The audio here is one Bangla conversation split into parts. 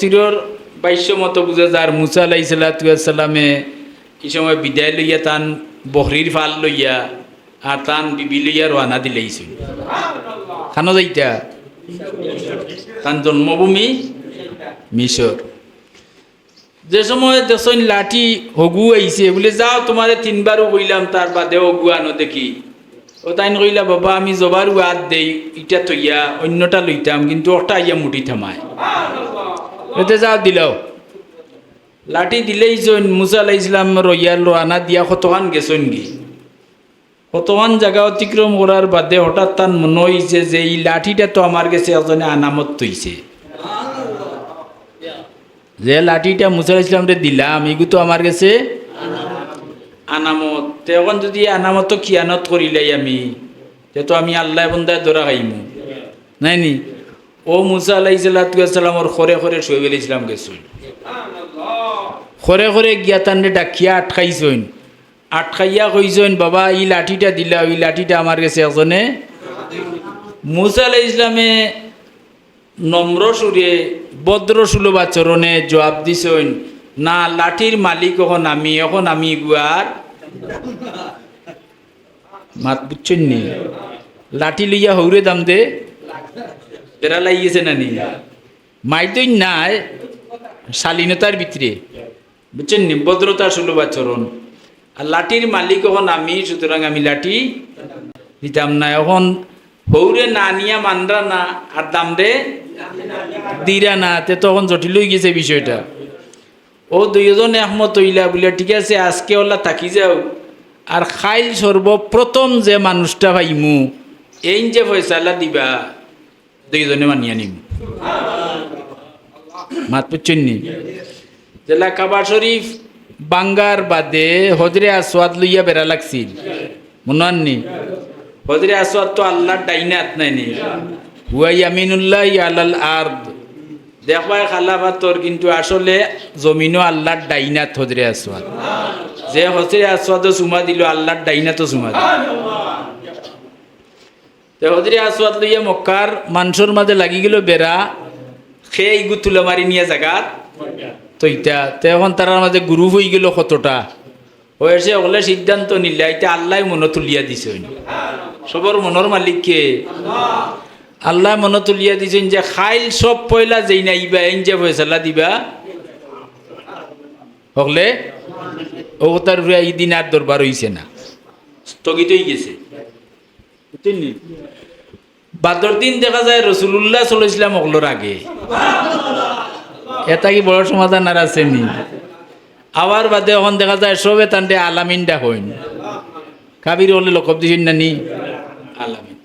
তফসিরর বাইশ্য মতো বুঝে যার মুসা আলাইহিস সালামে এই সময় বিদায় লইয়া তান বহরির ফাল লইয়া আর তান বিবি লইয়া রওনা দিলেইছিল খানো যাইতা তান জন্মভূমি মিশর। যে সময় দেশন লাঠি হগু আইছে বলে যাও তোমারে 3 বারও কইলাম তার বাদে হগু আনো দেখি। ও তাইন কইলা বাবা আমি জবার ওয়াদ দেই ইটা থইয়া অন্যটা লইতাম কিন্তু ওটা আইয়া মুঠি থামায় এতে যাও দিলাও লাঠি দিলেই জৈন মুসা আলাইহিস সালাম রইয়াল রওনা দিয়া কতখান গেছেন গি কতখান জায়গা অতিক্রম করার বাদে হঠাৎ তার মনে হইছে যে এই লাঠিটা তো আমার কাছে একজনে আনামত তৈছে যে লাঠিটা মুসা আলাইহিস সালামরে দিলাম এগু তো আমার কাছে আনামত তখন যদি আনামত খিয়ানত করিলাই আমি তো আমি আল্লাহ বন্দায় ধরা খাইমু নাই নি। ও মুসা আলাইহিস সালামর খরে খরে শোয়েব আলাইহিস সালাম গেছেন খরে খরে গিয়া তান্ডে ডাকিয়া আটকাইছেন আটকাইয়া কইছেন বাবা এই লাঠিটা দিলা ওই লাঠিটা আমার কাছে একজনে। মুসা আলাইহিস সালামে নম্র সুরে ভদ্র সুলভ আচরণে জবাব দিছেন না লাঠির মালিক এখন আমি গুয়ার মাত বুঝছেন নি লাঠি লইয়া হৌরে দাম দে বেড়া লাগিয়েছে না নি মাইতই নাই শালীনতার ভিতরে বুঝছেন নি ভদ্রতা সুলভ আচরণ আর লাঠির মালিক এখন আমি সুতরাং আমি লাঠি দিতাম না এখন হৌরে না নিয়া মানরা না আর দাম দে দিরা না তে তখন জটিল হয়ে গেছে বিষয়টা। ও দুইজন একমত হইলা বলে ঠিক আছে আজকে ওলা থাকি যাও আর খাইল সর্বপ্রথম যে মানুষটা পাইমু এই যে ফয়সালা দিবা দুইজনে মানিয়া নিম মাত পুচ্ছেন নি জেলা কাবা শরীফ বাঙ্গার বাদে হজরে আসওয়াদ লইয়া বেড়া লাগছিল মনে আননি হজরে আসওয়াদ তো আল্লাহর ডাইনাত নাই নি হুয়া ইয়ামিনুল্লাহ আলাল আরদ দেখবাই খালাফাতর কিন্তু আসলে জমিনও আল্লাহর ডাইনাত হজরে আসওয়াদ যে হজরে আসওয়াদও চুমা দিল আল্লাহর ডাইনাতও চুমা দিল। তো হজরে আসওয়াদ লইয়া মক্কার মানুষের মাঝে লাগি গেল বেড়া খেয়ে ইগু তুলে মারি নিয়ে জায়গাত তো ইটা তো এখন তার মাঝে গ্রুপ হয়ে গেল কতটা হয়েছে ওগুলো সিদ্ধান্ত নিলে এটা আল্লাহ মনে তুলিয়া দিছে সবর মনের মালিক কে আল্লাহ মনে তুলিয়া দিছেন যে খাইল সব পয়লা যেই নাইবা এই যে ফয়সালা দিবা হকলে ও তার এই দিন আর দরবার হইছে না স্থগিত হয়ে গেছে। বাদর দিন দেখা যায় রাসূলুল্লাহ সাল্লাল্লাহু আলাইহি ওয়াসাল্লাম ওগুলোর আগে এটা কি বড় সমাধান আর আছে নি আবার বাদে এখন দেখা যায় সবে তান্ডে আলামিনটা হইন কাবির হলে লকব দিছেন না নি আলামিন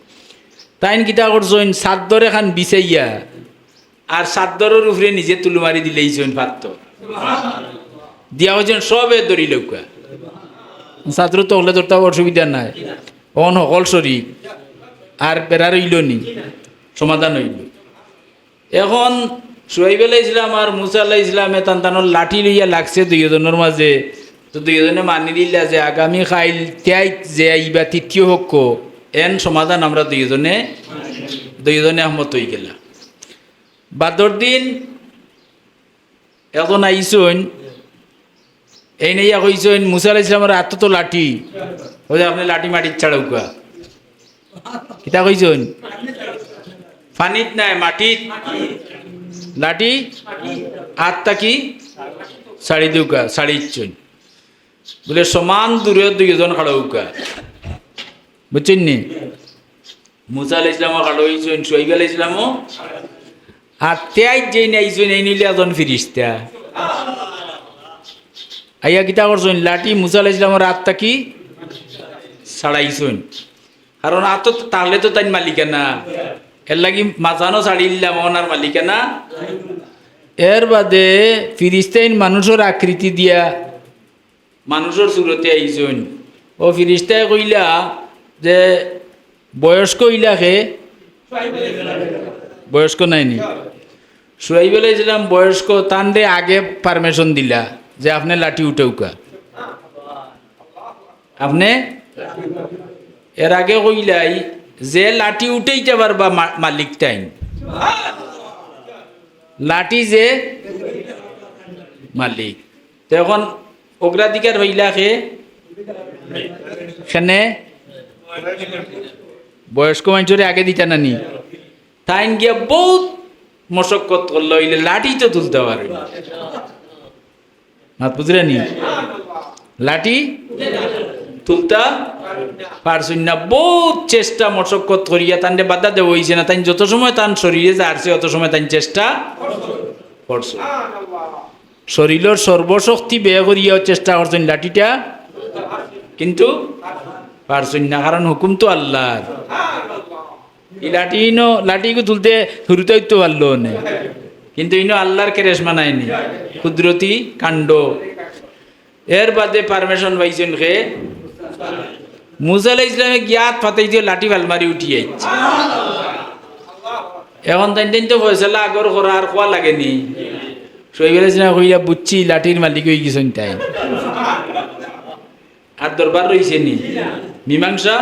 তাইন কিতা করছেন সাদ্দর এখান বিছাইয়া আর সাদ্দরের উপরে নিজে তুলু মারি দিলেইছেন পাত্র দিয়া হয়েছেন সবে দড়ি লৌকা ছাত্র তো হলে তোর তাও অসুবিধা নাই অন সকল শরীর আর বেড়া রইল নি সমাধান হইল। এখন শুয়াইব আলাইহিস সালাম আর মুসা আলাইহিস সালামে তান্তানোর লাঠি লইয়া লাগছে দুইজনের মাঝে তো দুইজনে মানি দিলা যে আগামী খাইল ত্যাগ যে আইবা তৃতীয় হক্ক এন সমাধান আমরা দুইজনে একমত হয়ে গেলা। বাদর দিন এখন আইসন এই নাইয়া কইসন মুসা আলাইহিস সালামের হাতে তো লাঠি ওই যে আপনি লাঠি মাটির ছাড়াউকা কিতা কইসন পানিত নাই মাটিত লাঠি আত্মা কি শাড়ি দিউকা শাড়ি ইচ্ছন বলে সমান দূরে দুইজন খাড়াউকা বুঝছেন নি মুসা আলাইহিস সালামও খাড়া হইছেন শুয়াইব আলাইহিস সালামও আর ত্যাগ যেই নাইছেন এই নিলে এজন ফিরিস্তা আইয়া কিতা করছেন লাঠি মুসা আলাইহিস সালামের আত্মা কি ছাড়াইছেন কারণ আত তাহলে তো তাই মালিকানা এর লাগি মাঝানো ছাড়িলাম ওনার মালিকানা। এর বাদে ফিরিস্তাইন মানুষের আকৃতি দিয়া মানুষের সুরতে আইছেন ও ফিরিস্তায় কইলা যে বয়স্ক ইলাকে বয়স্ক নাইনি শুয়াইব আলাইহিস সালাম বয়স্ক তান্ডে আগে পারমিশন দিলা যে আপনি লাঠি উঠেউকা আপনি এর আগে কইলাই যে লাঠি উঠেইতে পারবা মালিক টাইম লাঠি যে মালিক। তো এখন অগ্রাধিকার হইলা সেনে বয়স্ক মানুষের আগে দিতা নানি, তাই গিয়া বহুত মশক্কত করলো, হইলে লাঠি তো তুলতে পারে না, বুঝলেনি? লাঠি তুলতা পারছুন না, বহুত চেষ্টা মশক্কত করিয়া তান্ডে বাধা দেওয়া হয়েছে না। তাই যত সময় তান শরীরে যাচ্ছে অত সময় তাই চেষ্টা করছো, শরীরের সর্বশক্তি ব্যয় করিয়া চেষ্টা করছেন লাঠিটা, কিন্তু পারছুন না, কারণ হুকুম তো আল্লাহর। এই লাঠিকে তুলতে শুরুতে তো পারলো না, কিন্তু ইনো আল্লাহর কেরেশমা নাইনি, কুদরতি কাণ্ড। এর বাদে পারমিশন পাইছেন খে মুসা আলাইহিস সালামে গিয়াত ফাতাই দিয়ে লাঠি আলমারি উঠিয়ে এখন তাই তো ফয়সালা আগর করা আর খোয়া লাগেনি। শোয়েব আলাইহিস সালাম কইয়া বুঝছি লাঠির মালিক হয়ে গেছেন তাই, আর দরবার রয়েছে নি মীমাংসা।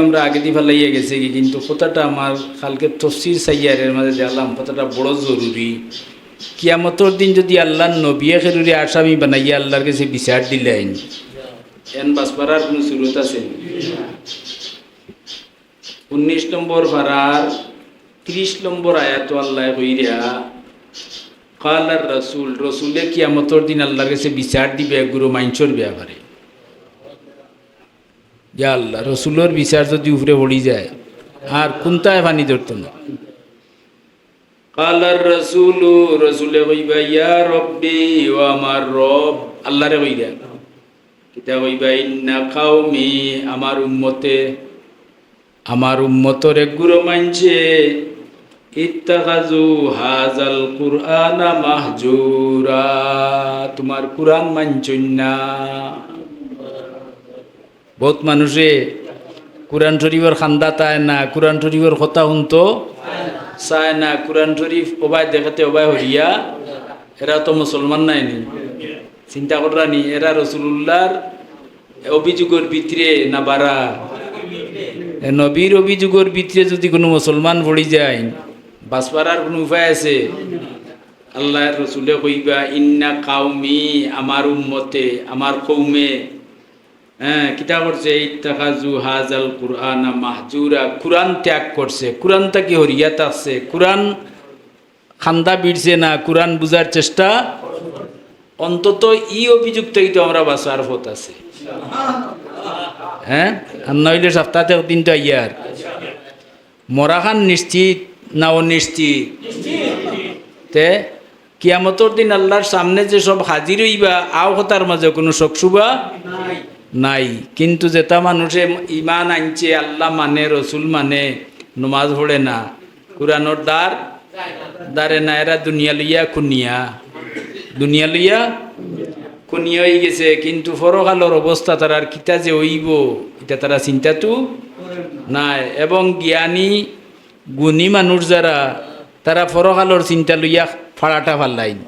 আমরা আগে দিয়ে ফেলাইয়া গেছে কি, কিন্তু কথাটা আমার কালকে তফসির সাইয়ারের মাঝে দেখলাম, কথাটা বড় জরুরি। কিয়ামতের দিন যদি আল্লাহর নবী খেরুরি আসামি বানাইয়া আল্লাহর কাছে বিচার দিলেন, এন বাসপাড়ার কোনো সুরত আছে? 19 নম্বর পারার 30 নম্বর আয়াত আল্লাহ কইরা কালার রসুল, রসুলে কিয়ামতের দিন আল্লাহর কাছে বিচার দিবে গুরু মাইনসর ব্যাপারে। ইয়া আল্লাহ, রসুলের বিচার যদি উপরে পড়ি যায় আর কোনটায় পানি ধরত না। কালার রসুলু, রসুলে কইবা ইয়া রব্বি, ও আমার রব, আল্লাহরে কইরা কিতা কইবা, ইন্না কাউমি, আমার উম্মতরে গুরু মানছে, ইত্তাখাযু হাযাল কুরআনা মাহজুরা, তোমার কুরআন মানছুন না। বহুত মানুষে কুরআন শরীফের খান্দা তায় না, কুরআন শরীফের কথা শুনতো চায় না, কুরআন শরীফ ওবায় দেখাতে ওবায় হরিয়া, এরা তো মুসলমান নাইনি। চিন্তা করানি, এরা রসুলুল্লাহর অভিযোগের ভিতরে না বাড়া, নবীর অভিযোগের ভিতরে যদি কোনো মুসলমান পড়ি যায়, বাঁচবার কোনো উপায় আছে? আল্লাহ রসুলে কইবা ইন্না কাউমি, আমার উম্মতে, আমার কৌমে কিতা করছে, ইত্তাখাযু হাযাল কুরআনা মাহজুরা, কুরআন ত্যাগ করছে, কুরআনটা কি হরিয়াত আছে, কুরআন খান্দা বিড়ছে না, কুরআন বুঝার চেষ্টা, অন্তত ই অভিযুক্তই তো আমরা বাঁচার পথ আছে। হ্যাঁ, আর নইলে সপ্তাহে দিন তো ইয়ার মরাখান নিশ্চিত না অনিশ্চিত? তে কিয়ামতের দিন আল্লাহর সামনে যে সব হাজির হইবা, আও হতার মাঝে কোনো শকসুবা নাই। কিন্তু যেটা মানুষে ইমান আনছে, আল্লাহ মানে, রসুল মানে, নমাজ পড়ে না, কুরআনের দ্বারে না, এরা দুনিয়া লইয়া খুনিয়া হয়ে গেছে। কিন্তু পরকালের অবস্থা তারার কিতা যে হইব এটা তারা চিন্তা তো নাই। এবং জ্ঞানী গুণী মানুষ যারা, তারা পরকালের চিন্তা লইয়া ফাড়াটা ফাল্লাইন।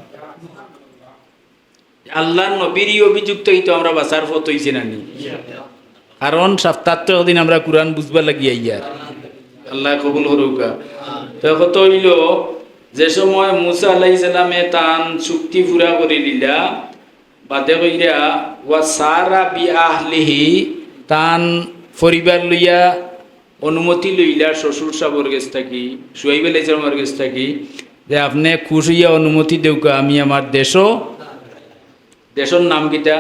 আল্লাহর নবীরই অভিযুক্ত হইতো আমরা বাঁচার পথ হইছে নানি, কারণ সপ্তাহ দিন আমরা কুরআন বুঝবা লাগিয়া ইয়ার। আল্লাহ কবুল হরুকা। তো কত হইল, যে সময় মুসা আলাইহিস সালামে তান চুক্তি পুরা করে দিলা, বাদে কইরা ওয়া সারা বি আহলিহি, তান পরিবার লইয়া অনুমতি লইলা শ্বশুর সাবর গেছ থাকি, শুয়াইব আলাইহিস সালামের গেছ থাকি, যে আপনি খুশ হইয়া অনুমতি দেউকা, আমি আমার দেশের নাম কিটা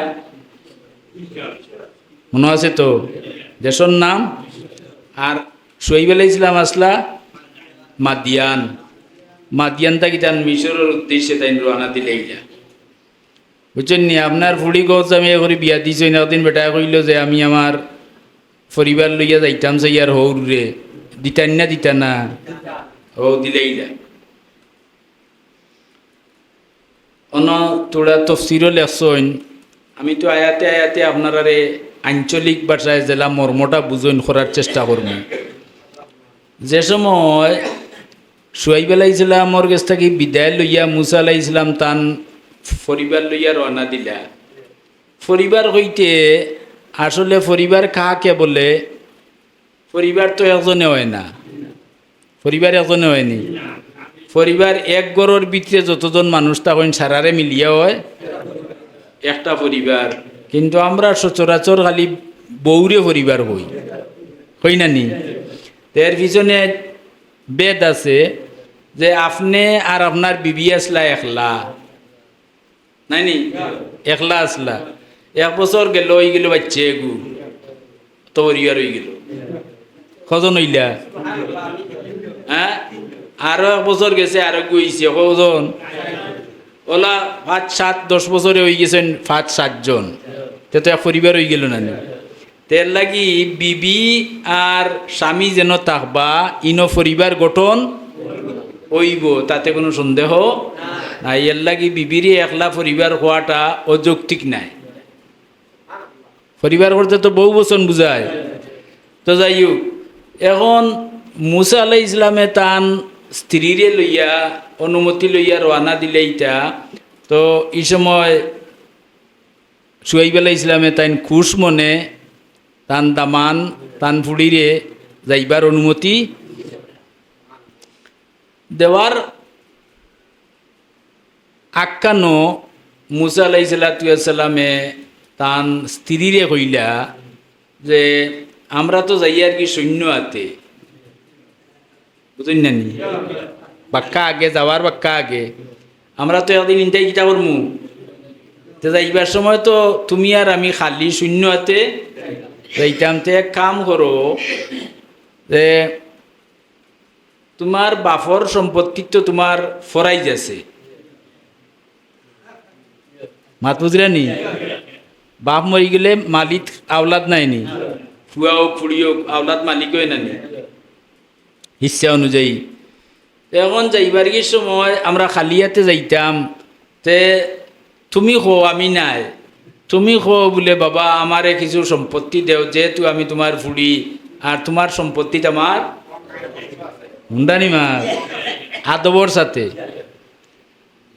মনে আছে তো? দেশের নাম। আর শুয়াইব আলাইহিস সালাম আসলা মাদিয়ানটা কিটা মিশরের উদ্দেশ্যে তাই রওনা দিলেইলা, বুঝছেন নি? আপনার ফুড়ি গছ আমি এ করে বিয়া দিছ, একদিন বেটা কইল যে আমি আমার পরিবার লইয়া যাইতাম চাইয়ার হৌর রে, দিতা না ও দিলেইলা। অন তোরা তফসিরও লেখছইন, আমি তো আয়াতে আপনারারে আঞ্চলিক ভাষায় জেলা মর্মটা বুঝইন করার চেষ্টা করব। যে সময় শুয়াইব আলাইহিস সালামর কাছ থেকে বিদায় লইয়া মুসা আলাইহিস সালাম তান পরিবার লইয়া রওনা দিলা, পরিবার হইতে আসলে পরিবার কাকে বলে? পরিবার তো একজনে হয় না, পরিবার একজনে হয়নি, পরিবার এক ঘরের ভিতরে যতজন মানুষ তখন সারারে মিলিয়া হয় একটা পরিবার, কিন্তু আমরা সচরাচর খালি বৌরে পরিবার হই না নি। এর পিছনে বেদ আছে যে আপনি আর আপনার বিবি আসলা একলা, নাই নি, একলা আসলা, 1 বছর গেল হয়ে গেল বাচ্চা এগু তো পরিবার হয়ে গেল, কজন হইলা? হ্যাঁ, আরো 1 বছর গেছে আরো গইছে কজন? ওলা 5, 7, 10 বছরে হয়ে গেছেন 5, 7 জন, তো এক পরিবার হয়ে গেল না। তের লাগি বিবি আর স্বামী যেন থাকবা ইনো পরিবার গঠন হইব, তাতে কোনো সন্দেহ নাই। এর লাগি বিবিরই একলা পরিবার হওয়াটা অযৌক্তিক নাই। পরিবার করতে তো বহু বচন বুঝায়। তো যাই হোক, এখন মুসা আলাইহিস ইসলামে তান স্ত্রীরে লইয়া অনুমতি লইয়া রওনা দিলে ইটা, তো এই সময় শুয়াইব আলাইহিস ইসলামে তাইন খুশ মনে তান দামান তান ফুড়িরে যাইবার অনুমতি দেওয়ার আক্কানো মুসা আলাইহিস সালামে তান স্ত্রীরে কইলা যে আমরা তো যাই আর কি সৈন্য হাতে, বুঝলেন না নি, বাক্কা আগে যাওয়ার বাক্কা আগে আমরা তো একদিন ইনটাই কিটা করমু, তো যাইবার সময় তো তুমি আর আমি খালি শূন্য হাতে যাইতাম। তো এক কাম করো যে তোমার বাপর সম্পত্তি তো তোমার ফরাইজ আছে, মাত বুঝলা নি, বাপ মরি গেলে মালিক আওলাদ নাই নি, ফুয়া হোক ফুড়ি হোক আওলাদ মালিক হয় না নি ইচ্ছা অনুযায়ী। এখন যাইবার কি সময় আমরা খালিয়াতে যাইতাম, তে তুমি খো আমি নাই, তুমি খো বলে বাবা আমারে কিছু সম্পত্তি দেও, যেহেতু আমি তোমার ফুড়ি আর তোমার সম্পত্তি আমার হুন্ডানি মার আদবর সাথে।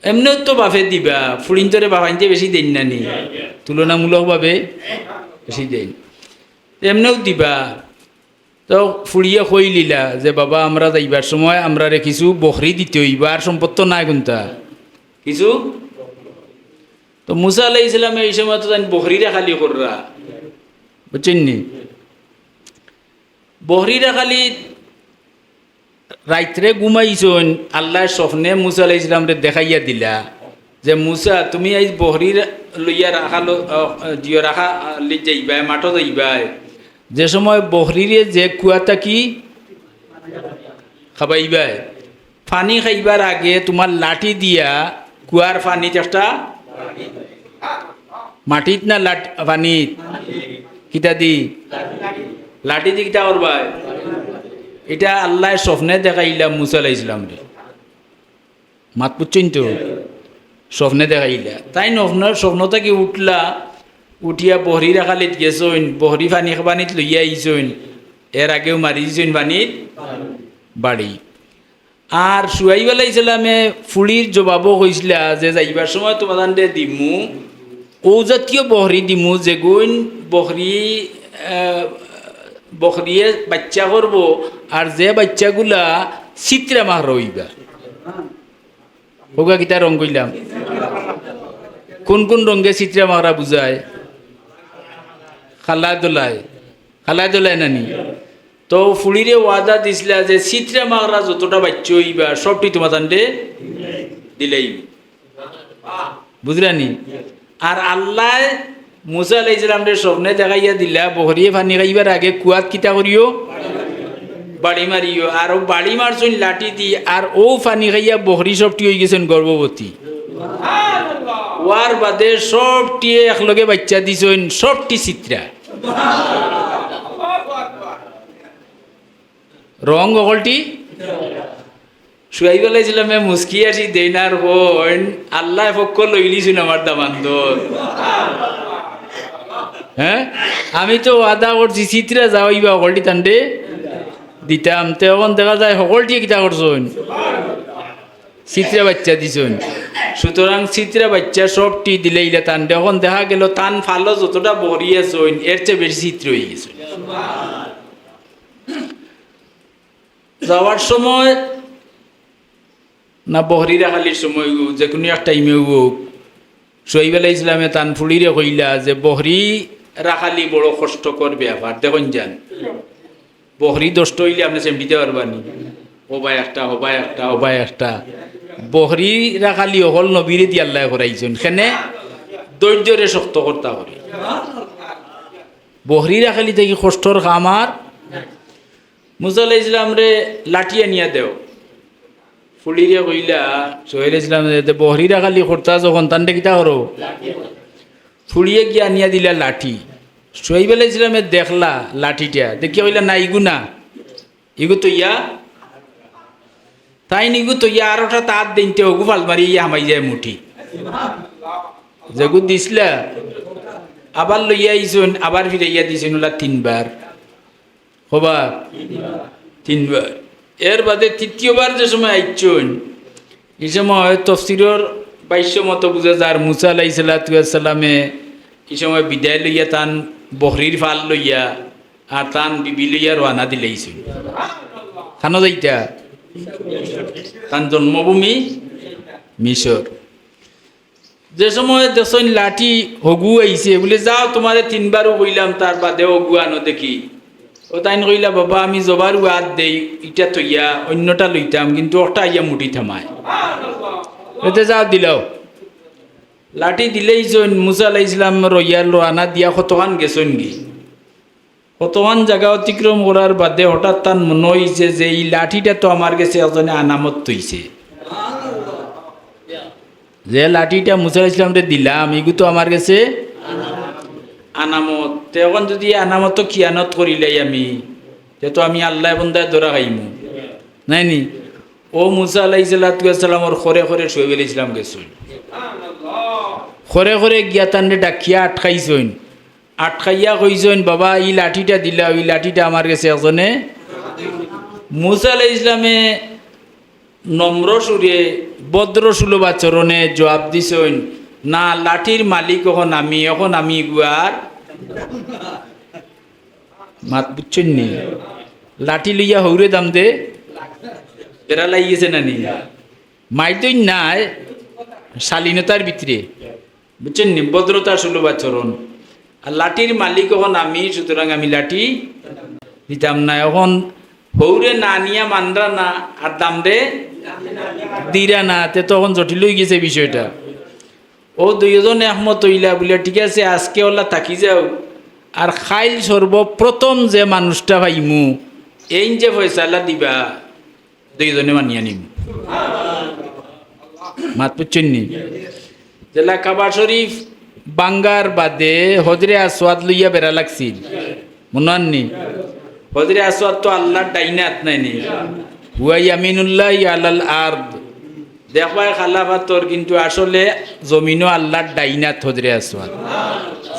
এমনিও তো বাপে দিবা, ফুড়িন্তরে বাবাইতে বেশি দেন না নি, তুলনামূলকভাবে বেশি দেন, এমনিও দিবা। তো ফুড়িয়ে কই লিলা যে বাবা আমরা যাইবার সময় আমরা রে কিছু বকরি দিতে হইবা, আর সম্পত্ত নাই কোনটা কিছু। তো মুসা আলাইহিস সালামে এই সময় তো জানি বকরিরা খালি কররা, বুঝছেন নি, বকরিরা খালি রাত্রে ঘুমাইছন, আল্লাহ স্বপ্নে মুসা আলাইহিস সালামরে দেখাইয়া দিলা যে মুসা তুমি এই বকরির লইয়া রাখা জিও রাখা যাইবা মাঠো যাইবা, যে সময় বকরিরে যে কুয়াটা কি খাবাইবাই, পানি খাইবার আগে তোমার লাঠি দিয়া কুয়ার পানিতে একটা মাটিত না পানিত কিতা দি লাঠি দি কিতা করবাই, এটা আল্লাহ স্বপ্নে দেখাইলা মুসা আলাইহিস সালামরে, মাত পুচ্ছেন তো, স্বপ্নে দেখাইলা। তাই স্বপ্নটা কি উঠলা, উঠিয়া বহরি রাখালিত গেছইন, বহরি পানি পানিত লইয়া আইছইন, এর আগেও মারি দিছইন পানিত বাড়ি। আর শুয়াইব আলাইহিস সালামে ফুড়ির জবাবও কইছিলা যে যাইবার সময় তোমাদের দিমু ও জাতীয় বহরি দিমু যেগুন বকরিয়ে বাচ্চা করব, আর যে বাচ্চাগুলা চিত্রা মাহ রইবা। ওগা কিতা রং কইলাম, কোন কোন রঙে চিত্রা মাহরা বুঝায়? খালা দোলায় নানি। তো ফুড়িরে ওয়াদা দিছিলা যে চিত্রা মাহরা যতটা বাচ্চা হইবা সবটি তোমার তান্ডে দিলেই, বুঝলানি। আর আল্লাহ মুসা আলাইহিস সালামের স্বপ্নে দেখাইয়া দিলা বহরিয়ে পানি খাইবার আগে কুয়াত কিতা করিও বাড়ি মারিও, আর ও বাড়ি মারছইন লাঠি দি, আর ও পানি খাইয়া বহরি সবটি হয়ে গেছেন গর্ভবতী। ওয়ার বাদে সবটি একলগে বাচ্চা দিছইন, সবটি চিত্রা রং অকলটি। শুয়াইব আলাইহিস সালামে মুস্কি আসি দেনার হইন আল্লাহ পক্ষ লইলিছুন আমার দামান্তর। হ্যাঁ, আমি তো ওয়াদা করছি চিত্রা যাওয়াইবা সকলটি তান্ডে দিতাম, তখন দেখা যায় সকলটি কিতা করছইন চিত্রা বাচ্চা দিছইন। সুতরাং চিত্রা বাচ্চা সবটি দিলে ইলা তান্ডে, এখন দেখা গেল তান ফালো যতটা বরিয়েছইন এর চেয়ে বেশি চিত্র হয়ে গেছে। যাওয়ার সময় না বহরি রাখালির সময় হোক যে কোনো এক টাইমে হোক সোহাইব আলাইহিস সালামে তান ফুলিরে কইলা যে বহরি রাখালি বড় কষ্টকর ব্যাপার দেখুন যান বহরি দষ্ট হইলে আপনি চেম্পিতে পারবানি হবাই একটা হবাই একটা হবাই একটা বহরি রাখালি হল নবীরে দিয়ে আল্লাহ করাইছেন সেনে ধৈর্যরে শক্ত কর্তা করে বহরি রাখালি থেকে কষ্টর খামার মুসা আলাইহিস সালাম রে লাঠি আনিয়া দেও ফুলিরে কইলা সোহেল ইসলাম বহরি রাখালি কর্তা যখন তান্ডে কিতা করো ফুলিয়ে গিয়ে আনিয়া দিলা লাঠি সোহাইব আলাইহিস সালামে দেখলা লাঠিটা দেখিয়া কইলা না ইগু না ইগু তো ইয়া তাই নিগু তো ইয়া আরোটা তার দিনতে ওগু ফাল মারি ইয়া হামাই যায় মুঠি যেগু দিছিলা আবার লইয়া আইসুন আবার ফিরাইয়া দিছেন ওলা তিনবার হবা তিনবার এর বাদে তৃতীয়বার যে সময় আইচুন এই সময় তফসিরের 2200 মতো বুঝে যার মুসা আলাইহিস সালামে এই সময় বিদায় লইয়া তান বহরির ফাল লইয়া আর তান বিবি লইয়া রওনা দিলেইছেন খানো যাইতা তান জন্মভূমি মিশর যে সময় দেশন লাঠি হগু আইছে বলে যাও তোমারে তিনবারও কইলাম তার বাদে হগু আনো দেখি ও তাইন কইলা বাবা আমি জবার আদ দেই ইটা থইয়া অন্যটা লইতাম কিন্তু ওটা ইয়া মুঠি থামায় এতে যাও দিলাও লাঠি দিলেই যন মুসা আলাইহিস সালাম রইয়াল রানা দিয়া কতখান গেছন গি কতখান জায়গা অতিক্রম করার বাদে হঠাৎ তার মনে হইছে যে এই লাঠিটা তো আমার কাছে একজনে আনামত তৈছে যে লাঠিটা মুসা আলাইহিস সালামরে দিলাম এগু তো আমার কাছে আনামত তখন যদি আনামত খিয়ানত করিলাই আমি তো আমি আল্লাহ বন্দায় ধরা খাইমু নাই নি ও মুসা আলাইহিস সালামর খরে খরে সোহাইব আলাইহিস সালাম গেছুন খরে খরে গিয়া তান্ডে ডাকিয়া আটকাইছইন আটকাইয়া কইছইন বাবা এই লাঠিটা দিলা ওই লাঠিটা আমার কাছে একজনে মুসা আলাইহিস সালামে নম্র সুরে ভদ্র সুলভ আচরণে জবাব দিছইন না লাঠির মালিক এখন আমি গুয়ার মাত বুঝছেন নি লাঠি লইয়া হৌরে দাম দে বেড়া লাগিয়েছে না নি মাইতই নাই শালীনতার ভিতরে বুঝছেন নি ভদ্রতা সুলভ আচরণ আর লাঠির মালিক এখন আমি সুতরাং আমি লাঠি দিতাম না এখন হৌরে না নিয়া মানরা না আর দাম দে দিরা না তে তখন জটিল হয়ে গেছে বিষয়টা ও দুইজন একমত হইলা বলে ঠিক আছে আজকে ওলা থাকি যাও আর খাইল সর্বপ্রথম যে মানুষটা পাইমু এই যে ফয়সালা দিবা দুইজনে মানিয়া নিম মাত পুচ্ছেন নি জেলা কাবা শরীফ বাঙ্গার বাদে হজরে আসওয়াদ লইয়া বেড়া লাগছিল মনে আননি হজরে আসওয়াদ তো আল্লাহর ডাইনাত নাই নি হুয়া ইয়ামিনুল্লাহ আলাল আরদ দেখবাই খালাফাতর কিন্তু আসলে জমিনও আল্লাহর ডাইনাত হজরে আসওয়াদ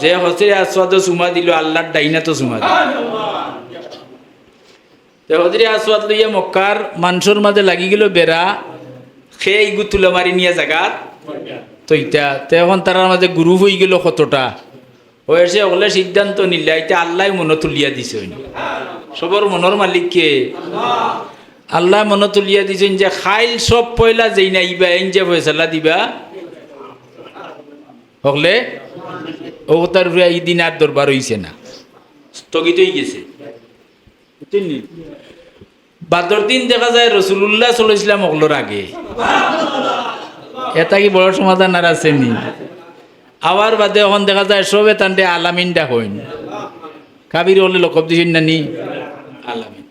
যে হজরে আসওয়াদও চুমা দিল আল্লাহর ডাইনাতও চুমা দিল তো হজরে আসওয়াদ লইয়া মক্কার মানুষের মাঝে লাগি গেল বেড়া খেয়ে ইগু তুলে মারি নিয়ে জায়গাত তো ইটা তো এখন তার মাঝে গ্রুপ হয়ে গেল কতটা হয়েছে ওগুলো সিদ্ধান্ত নিলে এটা আল্লাহ মনে তুলিয়া দিছে সবর মনের মালিককে আল্লাহ মনে তুলিয়া দিছেন যে খাইল সব পয়লা যেই না ইবা এন যে ফয়সালা দিবা হকলে ও তার এই দিন আর দরবার হইছে না স্থগিত হয়ে গেছে বাদর দিন দেখা যায় রসুল্লাহ সাল্লাল্লাহু আলাইহি ওয়াসাল্লাম ওগুলোর আগে এটা কি বড় সমাধান আর আছে নি আবার বাদে এখন দেখা যায় সবে তান্ডে আলামিনটা হইন কাবির হলে লকব দিছেন না নি আলামিন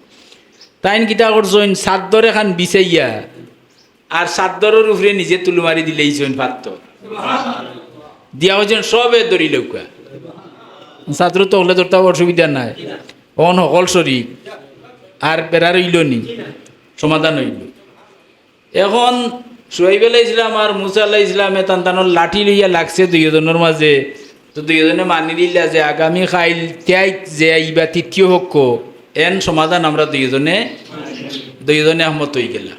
তাইন কিতা করছেন সাদ্দর এখান বিছাইয়া আর সাদ্দরের উপরে নিজে তুলু মারি দিলেইছেন পাত্র দিয়া হয়েছেন সবে দড়ি লৌকা ছাত্র তো হলে তোর তাও অসুবিধা নাই অন সকল শরীর আর বেড়া রইল নি সমাধান হইল এখন সোহাইব আলাইহিস সালাম আর মুসা আলাইহিস সালামে তান্তানোর লাঠি লইয়া লাগছে দুইজনের মাঝে তো দুইজনে মানি দিলা যে আগামী খাইল ত্যাগ যে আইবা তৃতীয় হক্ষ এন সমাধান আমরা দুইজনে একমত হয়ে গেলাম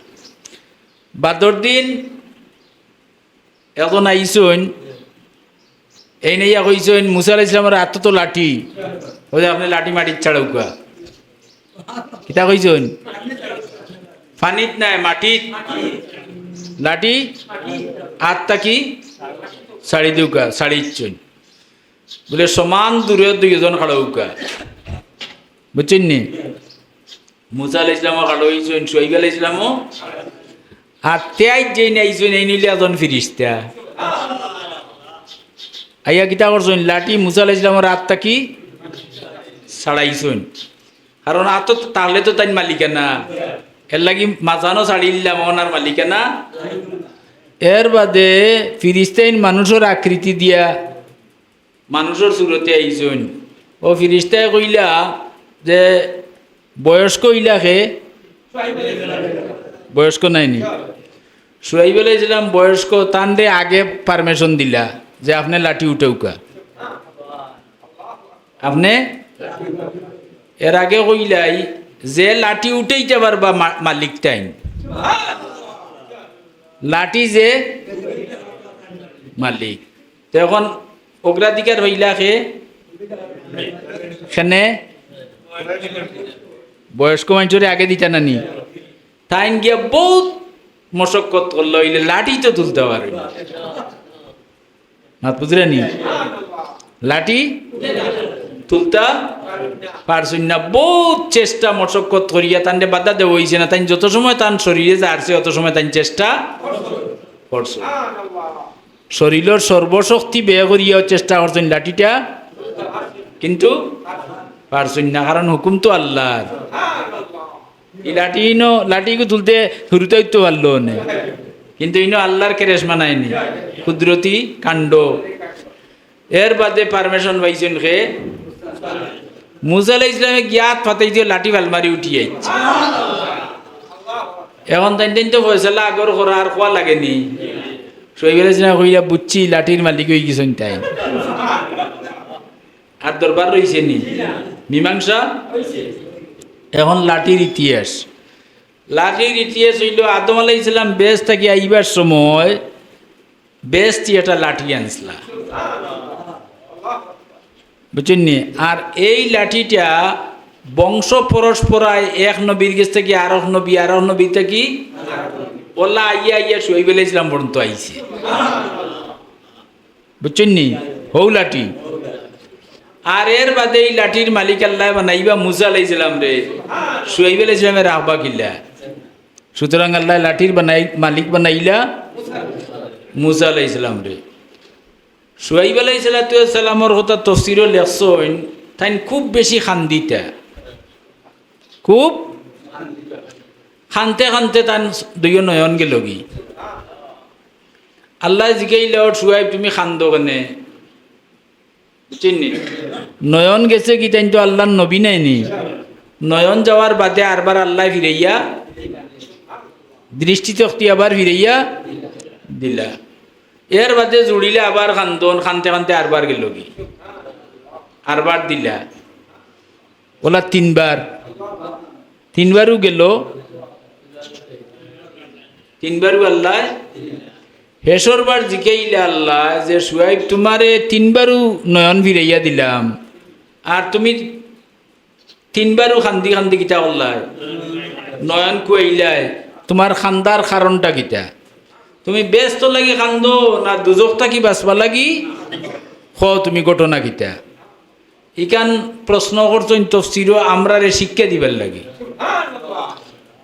বাদর দিন এখন আইসন এই নাইয়া কইসন মুসা আলাইহিস সালামের হাতে তো লাঠি ওই আপনি লাঠি মাটির ছাড়াউকা কিতা কইসন ফানিত নাই মাটিত লাঠি আটটা কি সাড়ি দিউকা সাড়ি ইচ্ছুন বলে সমান দূরে দুইজন খাড়া উকা বুঝছেন নি মুসা আলাইহিস সালামও খাড়া হইছেন শুআইব আলাইহিস সালামও আর তেয়াই যেই নাইছেন এই নিলে এজন ফিরিস্তা আইয়া কিতা করছেন লাঠি মুসা আলাইহিস সালামের আটটা কি ছাড়াইছেন কারণ আত তাহলে তো তাই মালিকানা এর লাগি মাঝানো ছাড়ি দিলাম ওনার মালিকানা এর বাদে ফিরিস্তাইন মানুষের আকৃতি দিয়া মানুষের সুরতে আইছেন ও ফিরিস্তায় কইলা যে বয়স্ক ইলাকে বয়স্ক নাইনি শুআইব আলাইহিস সালাম বয়স্ক তানরে আগে পারমিশন দিলা যে আপনি লাঠি উঠেউকা আপনি এর আগে কইলাই যে লাঠি উঠেইতে পারবা মালিক টাইম লাঠি যে মালিক তখন অগ্রাধিকার হইলাকে সেনে বয়স্ক মানুষের আগে দিতা নানি তাইন গিয়া বহুত মশক্কত করলো হইলে লাঠি তো তুলতে পারে না বুঝলেন লাঠি তুলতা পারছুন না বহুত চেষ্টা মশক্কত করিয়া তান্ডে বাধা দেওয়া হয়েছে না তাই যত সময় তান শরীরে যাচ্ছে অত সময় তাই চেষ্টা করছে শরীরের সর্বশক্তি ব্যয় করিয়া চেষ্টা করছেন লাঠিটা কিন্তু পারছুন না কারণ হুকুম তো আল্লাহর এই লাঠিকে তুলতে শুরুতে তো পারলো না কিন্তু ইনো আল্লাহর কেরেশমা নাইনি কুদরতি কাণ্ড এর বাদে পারমিশন পাইছেন খে মুসা আলাইহিস সালামে গিয়াত ফাতাই দিয়ে লাঠি আলমারি উঠিয়ে এখন তাই তো ফয়সালা আগর করা আর খোয়া লাগেনি শুআইব আলাইহিস সালাম কইয়া বুঝছি লাঠির মালিক হয়ে গেছেন তাই আর দরবার রইছে নি মীমাংসা এখন লাঠির ইতিহাস হইল আদম আলাইহিস সালাম বেশ থাকি আইবার সময় বেশ একটা লাঠি আনছিলা বুঝছেন নি আর এই লাঠিটা বংশ পরস্পরায় এক নবীর কাছ থেকে আরো নবী থেকে ওলা আইয়া শুআইব আলাইহিস সালাম পর্যন্ত আইছে বুঝছেন নি হৌ লাঠি আর এর বাদে এই লাঠির মালিক আল্লাহ বানাইবা মুসা আলাইহিস সালাম রে শুআইব আলাইহিস সালামের রাহবা কিল্লা সুতরাং আল্লাহ লাঠির মালিক বানাইলা মুসা আলাইহিস সালাম রে শুআইব আলাইহিস সালামের কথা তাফসীরে লেখছেন তাই খুব বেশি খান্দিতা খুব খানতে তান দুই নয়ন গেল কি আল্লাহ জিগাইল শুআইব তুমি খান্দো কেনে চিনি নয়ন গেছে কি তাই তো আল্লাহর নবী নাইনি নয়ন যাওয়ার বাদে আরবার আল্লাহ ফিরাইয়া দৃষ্টি শক্তি আবার ফিরাইয়া দিলা এর বাদে জুড়িলে আবার খানতে আরবার গেল কি আরবার দিলা ওলা তিনবারও গেল তিনবারও আল্লাহ হেসরবার জিকাইলে আল্লাহ যে শুআইব তোমারে তিনবারও নয়ন ফিরাইয়া দিলাম আর তুমি তিনবারও খান্দি কিতা করলাই নয়ন কুয়াইলাই তোমার খান্দার কারণটা কিতা তুমি ব্যস্ত লাগি কান্দো না দুজক থাকি বাঁচবা লাগি তুমি ঘটনা কিতা ইকান প্রশ্ন করছেন তফসিরও আমরা রে শিক্ষা দিবার লাগি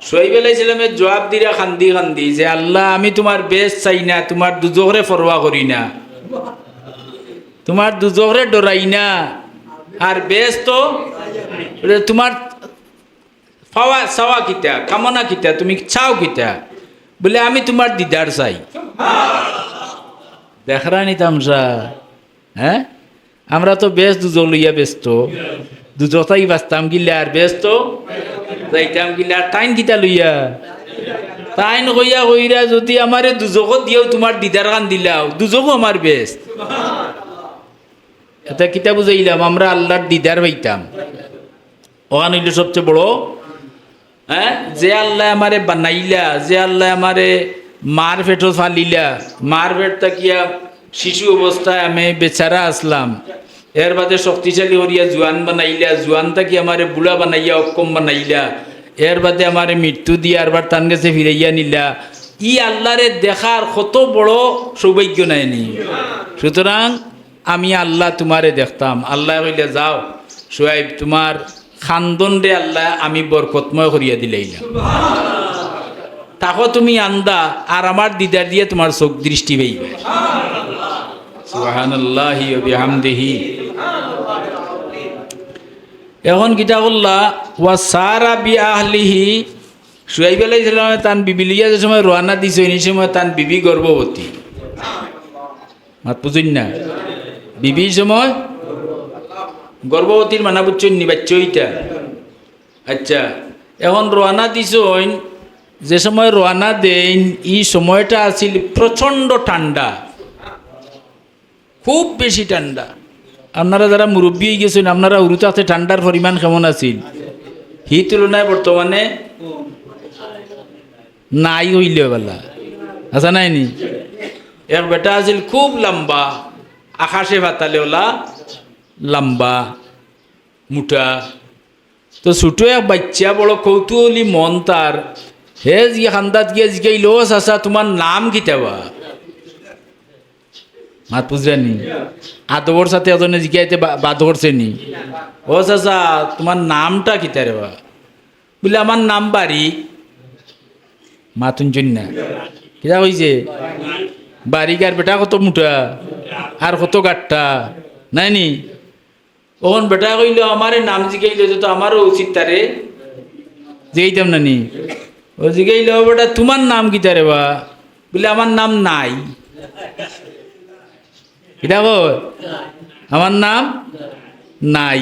শুআইব আলাইহিস সালামের জবাব দিরা খান্দি যে আল্লাহ আমি তোমার বেশ চাই না তোমার দুজকরে ফরওয়া করি না তোমার দুজকরে ডরাই না আর বেশ তো তোমার পাওয়া চাওয়া কিতা কামনা কিতা তুমি চাও কিতা বলে আমি তোমার দিদার চাই দেখরানি তামসা হ্যাঁ আমরা তো বেশ দুজক লইয়া ব্যস্ত দুজকটাই বাঁচতাম গিলে আর ব্যস্ত যাইতাম গিলে আর টাইম কিতা লইয়া টাইম কইরা যদি আমারে দুজক দিয়েও তোমার দিদার কান দিলাও দুজকও আমার বেস্ট এটা কিতা বুঝাইলাম আমরা আল্লাহর দিদার হইতাম ওখান হইল সবচেয়ে বড় হ্যাঁ যে আল্লাহ আমারে বানাইলা যে আল্লাহ আমারে মার পেটও ফালিলা মার পেট তাকিয়া শিশু অবস্থায় আমি বেচারা আসলাম এর বাদে শক্তিশালী হরিয়া জোয়ান বানাইলা জোয়ান তাকি আমারে বুড়া বানাইয়া অক্ষম বানাইলা এর বাদে আমারে মৃত্যু দিয়ে আরবার তান গেছে ফিরাইয়া নিলা ই আল্লাহরে দেখার কত বড় সৌভাগ্য নাইনি। সুতরাং আমি আল্লাহ তোমারে দেখতাম। আল্লাহ কইলে যাও সোয়াইব তোমার খান্দন রে আল্লাহ আমি বরকতময় করিয়া দিলাইলাম, তাকো তুমি আন্দা আর আমার দিদার দিয়ে তোমার চোখ দৃষ্টি পাইবে। সুবহানাল্লাহি ওয়া বিহামদিহি। এখন কিতা করলা ওয়া সারা বি আহলিহি, শুয়াইব আলাইহিস সালাম তান বিবি লিয়া যে সময় রওনা দিছে এই সময় তান বিবি গর্ভবতী। মাত বুঝুন না, বিবি সময় গর্ভবতীর মানা বুঝছেন নি বাচ্চা ওইটা। আচ্ছা এখন রওনা দিছেন, যে সময় রওনা দেন এই সময়টা আছিল প্রচণ্ড ঠান্ডা, খুব বেশি ঠান্ডা। আপনারা যারা মুরব্বী হয়ে গেছেন আপনারা উরুতাতে ঠান্ডার পরিমাণ কেমন আছিল? হি তুলনায় বর্তমানে নাই হইলে বেলা আচ্ছা নাইনি। এক বেটা আছিল খুব লম্বা, আকাশে পাতালে ওলা লম্বা মুঠা। তো ছোটো এক বাচ্চা বড় কৌতূহলী মন তার, হে জিয়া খান্দাত গিয়ে জিগাইল ও চাচা তোমার নাম কিতাবা? মাত বুঝলেনি? আদবর সাথে এজনে জিগাইতে বাদ করছে নি, ও চাচা তোমার নামটা কিতা রে বা? বলে আমার নাম বাড়ি। মাতুন না কিতা কইছে? বাড়িকার বেটা কত মুঠা আর কত গাট্টা নাইনি। ওখন বেটা কইল আমারে নাম জিগাইল তো আমারও উচিত তারে জিগাইতাম নানি। ও জিগাইল বেটা তোমার নাম কিতা রে বা? বলে আমার নাম নাই। কিতা কয়? আমার নাম নাই।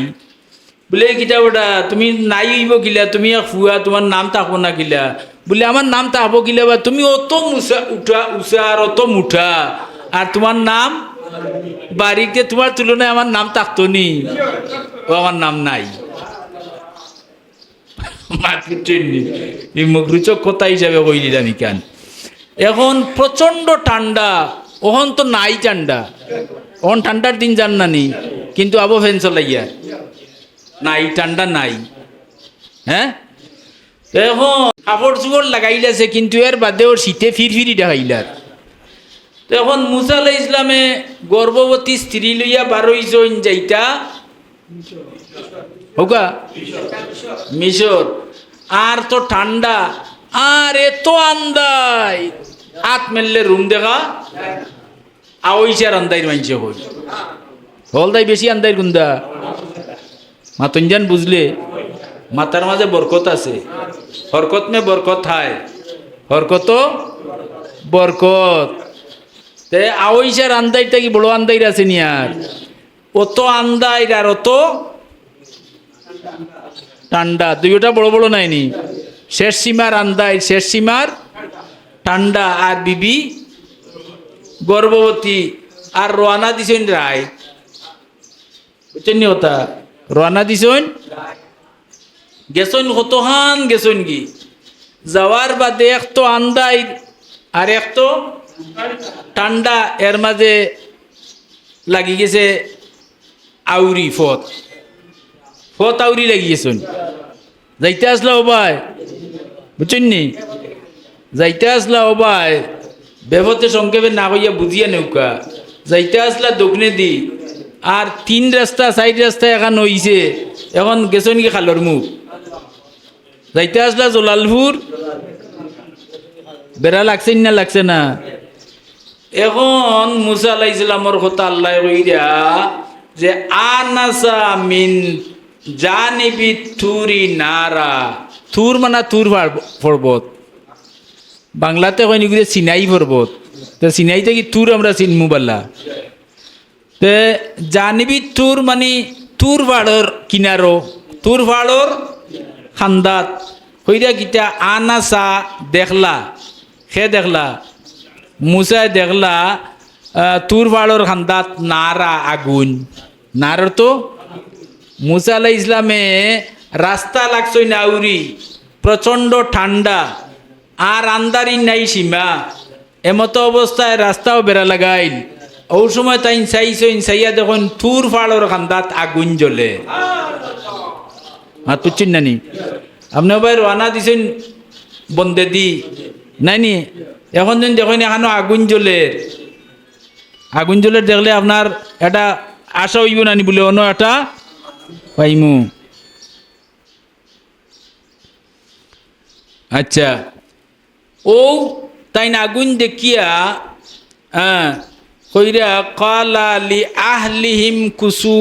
বলে কিতা বেটা তুমি নাই হইব কিলা? তুমি ফুয়া তোমার নাম থাকবো না কিলা? বলে আমার নাম থাকবো কিলা বা? তুমি অত মুছা উঠা উষা আর অত মুঠা আর তোমার নাম বাড়িতে, তোমার তুলনায় আমার নাম থাকতো নি? ও আমার নাম নাই। মুখরুচক কথা হিসাবে কই দিলাম কেন। এখন প্রচন্ড ঠান্ডা, ওখন তো নাই ঠান্ডা, ওখন ঠান্ডার দিন যান নানি, কিন্তু আবো ফ্যান চলাইয়া নাই, ঠান্ডা নাই। হ্যাঁ এখন কাপড় চুপড় লাগাইলাছে কিন্তু এর বাদে ওর শীতে ফিরফিরি দেখাইলার। তো এখন মুসা আলাইহিস ইসলামে গর্ভবতী স্ত্রী লইয়া 12 জন যাইতা হোকা মিশর। আর তো ঠান্ডা আর এত আন্দাই হাত মেললে রুম দেখা আওইসার আন্দাইর মানছে হই হলদাই বেশি আন্দাইর গুন্দা মাতনজান বুঝলে মাতার মাঝে বরকত আছে। হরকত মে বরকত হয়, হরকত বরকত। তে আওইসার আন্দাইরটা কি বড় আন্দাইর আছে নি? আর অত আন্দাইর আর অত ঠান্ডা, দুইটা বড় বড় নাইনি। শেষ সীমার আন্দাইর, শেষ সীমার ঠান্ডা। আর বিবি গর্ভবতী। আর রওনা দিছেন রায়, বুঝছেন নি ওটা? রওনা দিছেন গেছেন কতহান গেছেন কি যাওয়ার বাদে এক তো আন্দাই আর এক তো ঠান্ডা, এর মাঝে লাগি গেছে আউরি ফত ফত আউরি লাগি গেছেন। যাইতে আসলা ও ভাই, বুঝছেন নি? যাইতে আসলা ও ভাই বেভতে সংক্ষেপে না হইয়া বুঝিয়া নৌকা যাইতে আসলা দক্ষিণে দি। আর 3 রাস্তা 4 রাস্তা এখন হইছে, এখন গেছেন কি খালর মুখ। যাইতে আসলা জলালপুর, বেড়া লাগছে না লাগছে না? এখন মুসা আলাইহিস সালামর কথা আল্লাহ কইরা যে আনাসা মিন জানিবি তুরি নারা। তুর মানে তুর পর্বত, বাংলাতে কইনি গুলো সিনাই পর্বত। তো সিনাইতে কি তুর আমরা চিনমু বাল্লা। তে জানিবি তুর মানে তুর পাহাড়র কিনারো, তুর পাহাড়র খান্দাত হইরা গিতা আনাসা দেখলা। সে দেখলা মুসায় দেখলা তুর পাহাড়র খান্দাত নারা আগুন। নারর তো মুসা আলাইহিস ইসলামে রাস্তা লাগছই না উড়ি, প্রচণ্ড ঠান্ডা আর আন্দারি নাই সীমা। এমতো অবস্থায় রাস্তাও বেড়া লাগাইল। ও সময় তাই চাইছেন, চাইয়া দেখুন তুর পাহাড়র খান্দাত আগুন জ্বলে। হাত পুচ্ছেন নানি? আপনি ভাই রানা দিছেন বন্দে দি নাইনি? এখন যদি দেখেন এখানে আগুন জ্বলের দেখলে আপনার এটা আশা হইব না নি বলে অন্য এটা পাইমু। আচ্ছা, ও তাই না আগুন দেখিয়া কইরা কালা লি আহলিহিম কুসু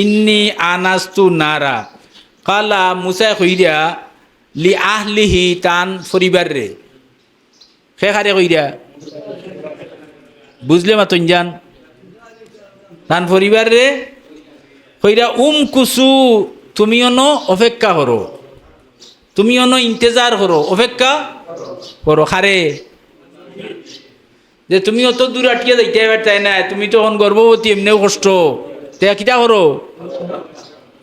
ইন্নি আনাস্তু নারা। কালা মুসা কইরা লি আহলিহি তান পরিবার রে খেখারে কইরা বুঝলে মাতন যান তান পরিবার রে কইরা কুসু তুমি অন অপেক্ষা করো, তুমি অন ইন্তজার করো, অপেক্ষা করো খারে যে তুমি অত দূর আটকে যাইতে পারতাই না, তুমি তখন গর্ভবতী এমনিও কষ্ট তে কিটা করো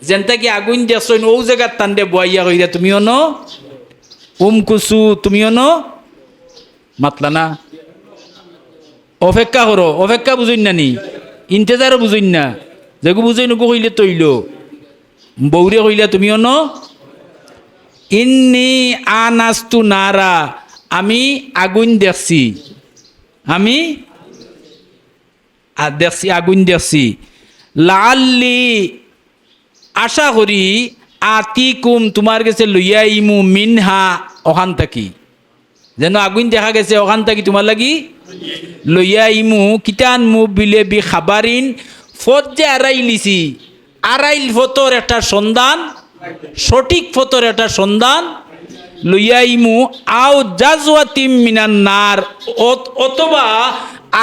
যেনটা কি আগুন দেখছ ও জায়গার টানডে বইয়া কইরা তুমি অন কুসু তুমি অন মাতলা না অপেক্ষা করো, অপেক্ষা বুঝুন না নি ইন্তজারও বুঝুন না, যেগু বুঝই নকু কইলে তৈল বৌরে কইলা তুমি অন ইন্নি আনাস্তু নারা আমি আগুন দেখছি, আমি দেখছি আগুন দেখছি। লাল্লি আশা করি আতিকুম তোমার কাছে লইয়া ইমু মিনহা ওখান থাকি, যেন আগুন দেখা গেছে ওখান থাকি তোমার লাগি লইয়া ইমু কিটান মু বিলে বি খাবারিন ফত যে আড়াইলিছি আড়াইল ফতর একটা সন্ধান, সঠিক ফতর একটা সন্ধান লইয়া ইমু আও জাজওয়াতিম মিনান নার অথবা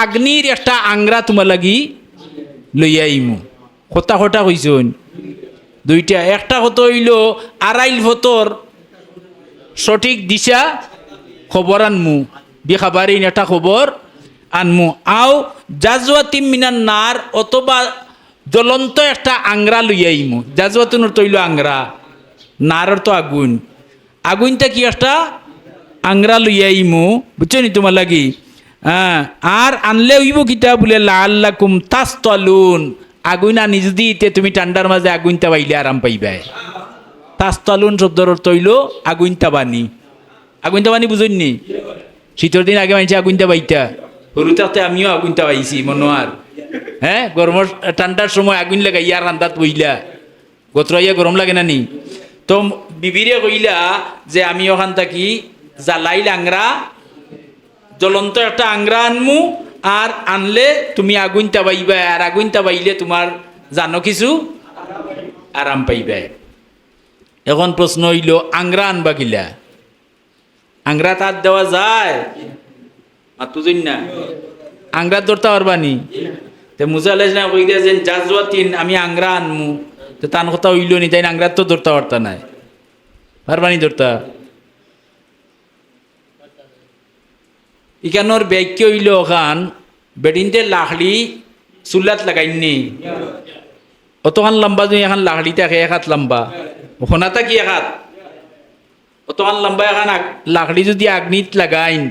আগ্নির একটা আংরা তোমার লাগি লইয়া ইমু। কথা কথা কইছুন দুইটা, একটা কত হইল আড়াইল ফতর সঠিক দিশা খবর আনমু বিখাবারিন একটা খবর আনমু, আও জাজওয়াতিম মিনান নার অথবা জ্বলন্ত একটা আংরা লইয়াইমু। জাজওয়াতুন তৈল আংরা, নারর তো আগুন, আগুনটা কি একটা আংরা লইয়াইমু বুঝছো নি তোমার লাগি। আর আনলে উইব কিতা বলে লাল্লাকুম তাসতালুন আগুন আনি যদি ইতে তুমি ঠান্ডার মাঝে আগুনটা বাইলে আরাম পাইবাই। তাসতালুন শব্দর তৈল আগুনটা বানি, আগুনটা বানি বুঝুননি শীতের দিন আগে মানছে আগুনটা বাইটা সরু থাকতে আমিও আগুনটা পাইছি মনোয়ার। হ্যাঁ গরমের ঠান্ডার সময় আগুন লাগাইয়া রান্দাত বইলা গতরাইয়া গরম লাগে না নি, তো বিবিরে কইলা যে আমি ওখান থাকি জ্বালাইল আংরা জ্বলন্ত একটা আংরা আনমু, আর আনলে তুমি আগুনটা পাইবা, আর আগুনটা পাইলে তোমার জানো কিছু আরাম পাইবা। এখন প্রশ্ন হইল আংরা আনবা কিলা, আংরা তার দেওয়া যায় তুই না আংরা ধরতে পারবানি। তো মুসা আলাইহিস কইরা যে জাজওয়াতিন আমি আংরা আনমু, তো তার কথা হইল নি তাই আংরা তো ধরতে পারতা নাই, পারবানি ধরতা। ইকানোর ব্যাখ্য হইল ওখান বেডিনতে লাখড়ি চুলাত লাগাইনি অতখান লম্বা যদি এখন লাখড়ি থাকে এক হাত লম্বা ওখানাটা কি এক হাত অতখান লম্বা এখন লাখড়ি যদি আগ্নিত লাগাইন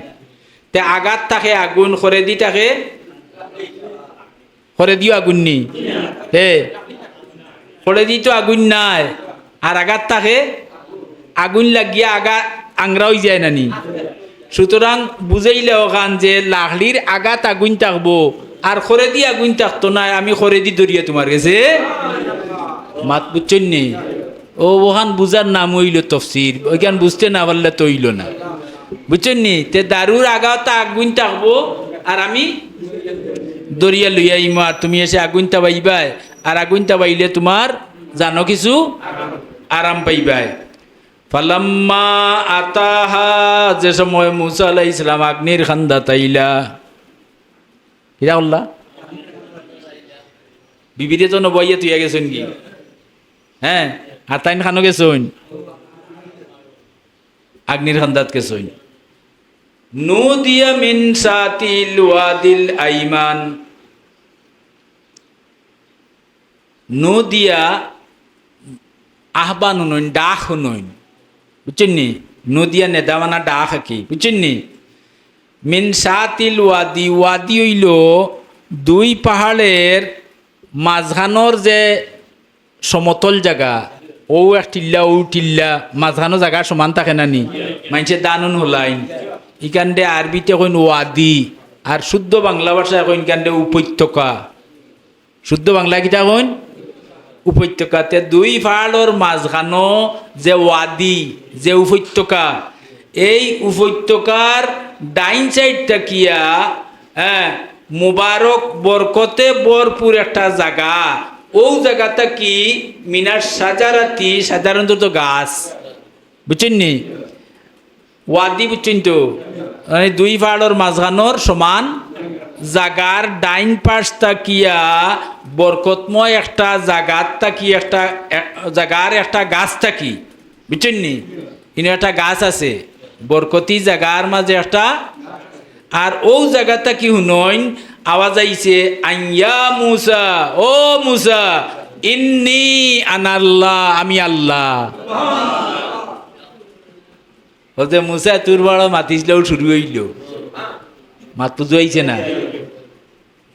তে আগাত থাকে আগুন, খরে দি থাকে খরে দিও আগুন নি হে খরে দি তো আগুন নাই, আর আগাত থাকে আগুন লাগিয়া আগা আংরা হয়ে যায় নানি। সুতরাং বুঝাইলে ওখান যে লাখড়ির আগাত আগুন থাকবো আর খরে দি আগুন থাকতো না, আমি খরে দি ধরিয়া তোমার কাছে মাত বুঝছেন নি। ও ওখান বুঝার নাম হইল তফসির, ওইখান বুঝতে না পারলে তো হইল না বুঝছেন নি। তে দারুর আগাত আগুন থাকবো আর আমি দরিয়া লইয়া ইমো, আর তুমি এসে আগুনটা পাইবাই, আর আগুনটা পাইলে তোমার জানো কিছু আরাম পাইবাই। ফালাম্মা আতাহা যে সময় মুসা আলাইহিস সালাম আগ্নির খান্দা তাইলা কিরা বললা বিবিরে তো নবইয়া তুইয়া গেছেন কি হ্যাঁ, আর তাইন খানো গেছেন আগ্নির খান্দাত গেছেন। নুদিয়া মিন সাতিল ওয়াদিল আইমান, নুদিয়া আহ্বান নইন ডাক নইন বুঝছেন নি, নদিয়া নেদামানা ডাক কি বুঝছেন নি। মিন সাতিল ওয়াদি, ওয়াদি হইল দুই পাহাড়ের মাঝখানোর যে সমতল জায়গা, ও এক টিল্লা ও টিল্লা মাঝখানো জায়গা সমান থাকে না নি, মানছে দানুন হলাইন ইকান্ডে আরবিতে কইন ওয়াদি, আর শুদ্ধ বাংলা ভাষায় কইন কান্ডে উপত্যকা। শুদ্ধ বাংলা কিটা কইন উপত্যকাতে দুই পাহাড়ের মাঝখানো যে ওয়াদি, যে উপত্যকা, এই উপত্যকার ডাইন সাইডটা কিয়া মুবারক বরকতে ভরপুর একটা জায়গা। ও জায়গাটা কি মিনার সাজারাতি, সাধারণত গাছ, বুঝছেন নি? ওয়াদি বুঝছেন তো, মানে দুই পাহাড়ের মাঝখানোর সমান জাগার ডাইন পাশ তাকিয়া বরকতময় একটা জাগার তাকি একটা জাগার একটা গাছ থাকি, বুঝছেন নি? ইনি একটা গাছ আছে বরকতি জাগার মাঝে একটা। আর ও জায়গাটা কি হুনইন আওয়াজ আইছে, আইয়া মুসা, ও মুসা ইন্নি আনাল্লাহ, আমি আল্লাহ। বলতে মুসা তোর বড় মাতিসলেও শুরু হইল, মাত পুজো হইছে না।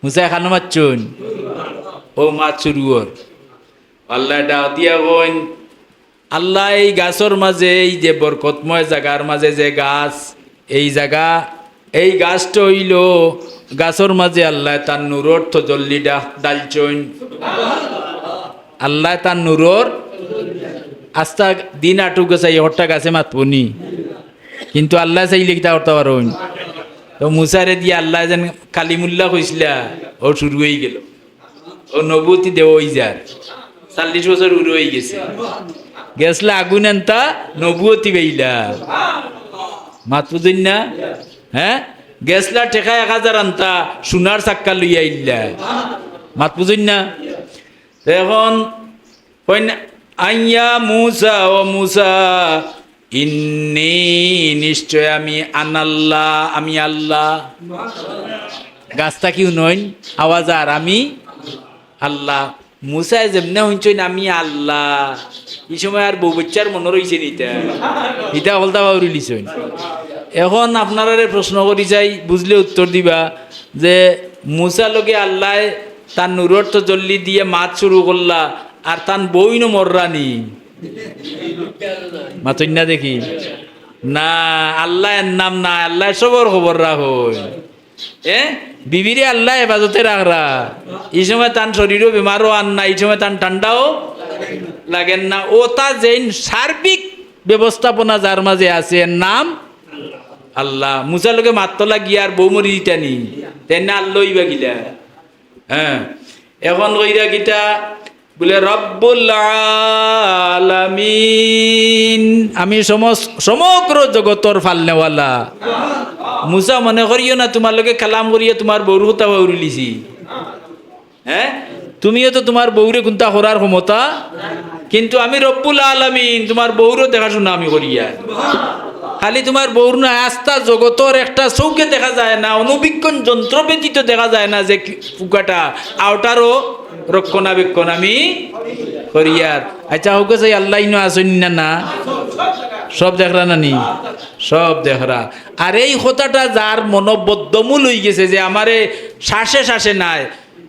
মুসা খানো মারছুন, ও মাত শুরু ওর আল্লাহ ডাক দিয়া কইন, আল্লাহ এই গাছর মাঝে, এই যে বরকতময় জায়গার মাঝে যে গাছ, এই জায়গা, এই গাছটা হইল গাছর মাঝে আল্লাহ তার নূরর তজল্লি ডালছইন। আল্লাহ তার নূরর আস্তা দিন আটু গেছাই হট্টা গাছে মাতবনি, কিন্তু আল্লাহ চাইলে কিতা করতে পারুন। তো মুসারে দিয়ে আল্লাহ যেন কালিমুল্লাহ কইসলা, ও শুরু হয়ে গেল, ও নবুতি দেব হয়ে যার 40 বছর উড়ে হয়ে গেছে, গেছলা আগুন আনতা নবুতি বেইলা মাত বুঝিন না। হ্যাঁ, গেছলা টেকা 1000 আনতা সোনার চাক্কা লইয়া ইল্লা, মাত বুঝিন না। এখন আইয়া মুসা, ও মুসা ইন্নি, নিশ্চয় আমি আনাল্লাহ, আমি আল্লাহ। গাছটা কি নইন আওয়াজ, আর আমি আল্লাহ। মুসা যেমনে হইছইন আমি আল্লাহ, এই সময় আর বউ বাচ্চার মনে রয়েছে নিতা, ইটা হলতা বাউরি লিছইন। এখন আপনারা প্রশ্ন করি যাই, বুঝলে উত্তর দিবা যে মুসা লোকে আল্লাহ তার নূরর তো জল্লি দিয়ে মাছ শুরু করলা, আর তান বইনো মর্রানি মাতইন না দেখি না। আল্লাহ এর নাম না, আল্লাহ সবর খবর রাখো। বিবিরে আল্লাহ হেফাজতে রাখরা, এই সময় তান শরীরও বেমারও আন না, এই সময় তান ঠান্ডাও লাগেন না। ও তা যেন সার্বিক ব্যবস্থাপনা যার মাঝে আছে, এর নাম আল্লাহ। মুসা লোকে মাত্র লাগিয়া আর বউ মরি দিতানি, তেন না আল্লাহ ইবা গিলা। হ্যাঁ, এখন কইরা গিটা বলে রব্বুল আলামিন, আমি সমগ্র জগতর ফালনেওয়ালা। মুসা মনে করিও না তোমার লোকে কালাম করিয়া তোমার বউর কথা বাউরি লিছি। হ্যাঁ, তুমিও তো তোমার বউরে কোনটা করার ক্ষমতা, কিন্তু আমি রব্বুল আলামিন, তোমার বউরও দেখাশোনা আমি করিয়া। খালি তোমার বউর না, আস্থা জগতর একটা চৌকে দেখা যায় না, অনুবীক্ষণ যন্ত্র ব্যতীত দেখা যায় না যে ফুকাটা, আওটারও রক্ষণাবেক্ষণ আমি করিয়ার। আচ্ছা হোক চাই আল্লাহ ইনো আসেন না, না সব দেখরা নানি, সব দেখরা। আর এই কথাটা যার মনোবদ্ধমূল হয়ে গেছে যে আমারে শ্বাসে শ্বাসে নাই,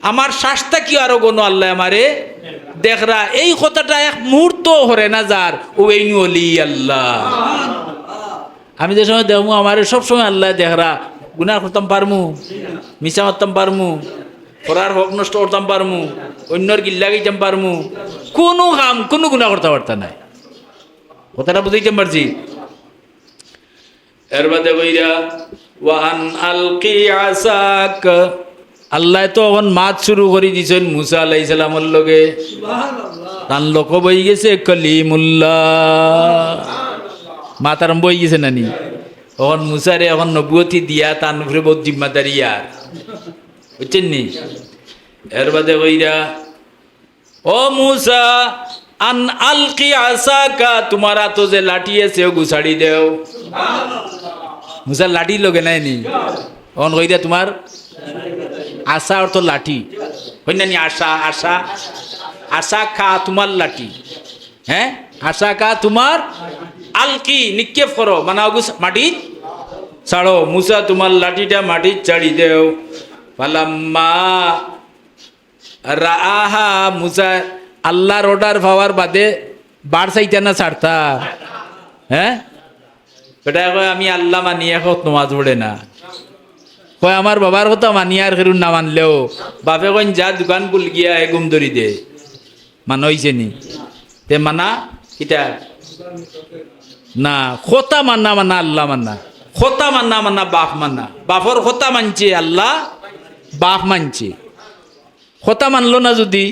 আমার শ্বাসটা কি আরো কোনো আল্লাহ আমারে দেখরা, এই কথাটা এক মুহূর্ত হরে না যার, ও এই অলি আল্লাহ। আমি যে সময় দেখবো আমার সবসময় আল্লাহ দেখরা, গুনাহ করতাম পারমু, মিশা মারতাম পারমু, পড়ার হক নষ্ট করতাম পারমু, অন্যর গিল্লা গাইতাম পারমু, কোনো কাম কোনো গুনাহ করতে পারতা নাই। কথাটা বুঝাইতে পারছি? এর বাদে কইরা ওয়ান আলকি আসাক, আল্লাহ তো এখন মাছ শুরু করে দিছেন মুসা আলাইহিস সালামের লগে, তান লোক বই গেছে কলিমুল্লাহ, মাত আরম্ভ হয়ে গেছে নানি। এখন মুসারে এখন নবুয়তি দিয়া তার উপরে বহুত জিম্মাদারি, আর বুঝছেন নি? এর বাদে কইরা ও মুসা আন আলকি আসাকা, তোমার তো যে লাঠি আছে গুছাড়ি দেও। মুসার লাঠি লগে নাই নি, এখন কইরা তোমার আশা অর্থ লাঠি, হই না নি? আশা, আশা, আশা খা তোমার লাঠি। হ্যাঁ, আশা কা তোমার, আলকি নিক্ষেপ করো, মানে মাটি ছাড়ো। মুসা তোমার লাঠিটা মাটি ছাড়ি দেও। ফালাম্মা রাহা, মুসা আল্লাহর অর্ডার পাওয়ার বাদে বার চাইতা না ছাড়তা। হ্যাঁ, বেটা কয় আমি আল্লাহ মানি এখন নমাজ পড়ে না। কয় আমার বাবার কথা মানি আর ফেরুন না মানলেও বাপে কইন যা দোকান কুল গিয়া গুম ধরি দে মানা হইছে নি তে মানা কিটা না খোতা মান্না মানা আল্লাহ মান্না খোতা মান্না মান্না বাপ মান্না বাপর খোতা মানছে আল্লাহ বাপ মানছে খোতা মানলো না যদি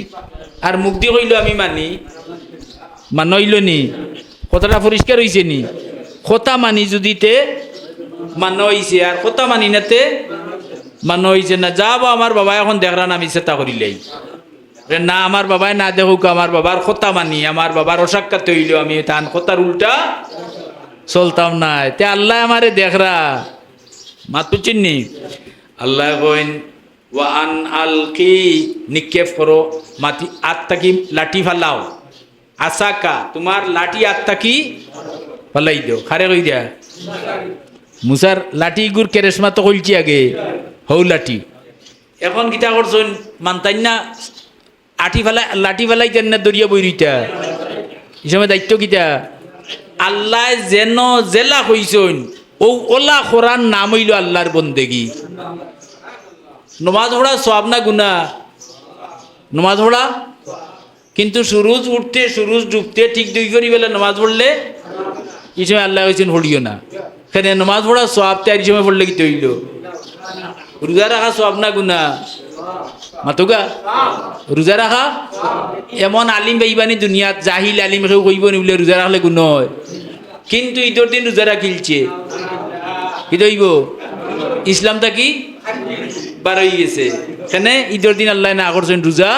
আর মুক্তি কইল আমি মানি মানইল নি কথাটা পরিষ্কার হইছে নি খোতা মানি যদি তে মানো হইছে আর খোতা মানি না তে মানো হইছে না যাব আমার বাবা এখন দেখরান আমি চেষ্টা করিলেই না আমার বাবাই না দেখুক আমার বাবার খোতা মানি আমার বাবার অসাক্ষাৎ হইল আমি তান খোতার উল্টা চলতাম না তে আল্লাহ আমারে দেখরা মাত চিননি আল্লাহ কইন ওয়ান আলকি নিক্ষেপ করো মাটি আত্মাকি লাঠি ফালাও আসাকা তোমার লাঠি আত্মাকি ফালাই দিও খারে কই দিয়া মুসার লাঠি গুর কেরেসমা তো কইছি আগে হৌ লাঠি এখন কিতা করছেন মানতাই না আঠি ফেলা লাঠি ফেলাইতেন না দরিয়া বইরিটা এই সময় দায়িত্ব কিতা আল্লাহ যেন জেলা কইছেন ও ওলা খোরান নাম হইল আল্লাহর বন্দেগি নমাজ পড়া সওয়াব না গুনাহ নমাজ পড়া কিন্তু সুরুজ উঠতে সুরুজ ডুবতে ঠিক দুই করি বেলা নমাজ পড়লে এই সময় আল্লাহ কইছেন পড়িও না এখানে নমাজ পড়া সওয়াব তাই সময় পড়লে কি হইল রোজা রাখা সওয়াব না গুনাহ মাতুগা রোজা রাখা এমন আলিম পাইবানি দুনিয়াত জাহিল আলিম কেউ কইব নি বলে রোজা রাখলে গুণ হয় কিন্তু ঈদের দিন রোজা রাখিলছে কি দইব ইসলামটা কি বার হয়ে গেছে এখানে ঈদের দিন আল্লাহ না করছেন রোজা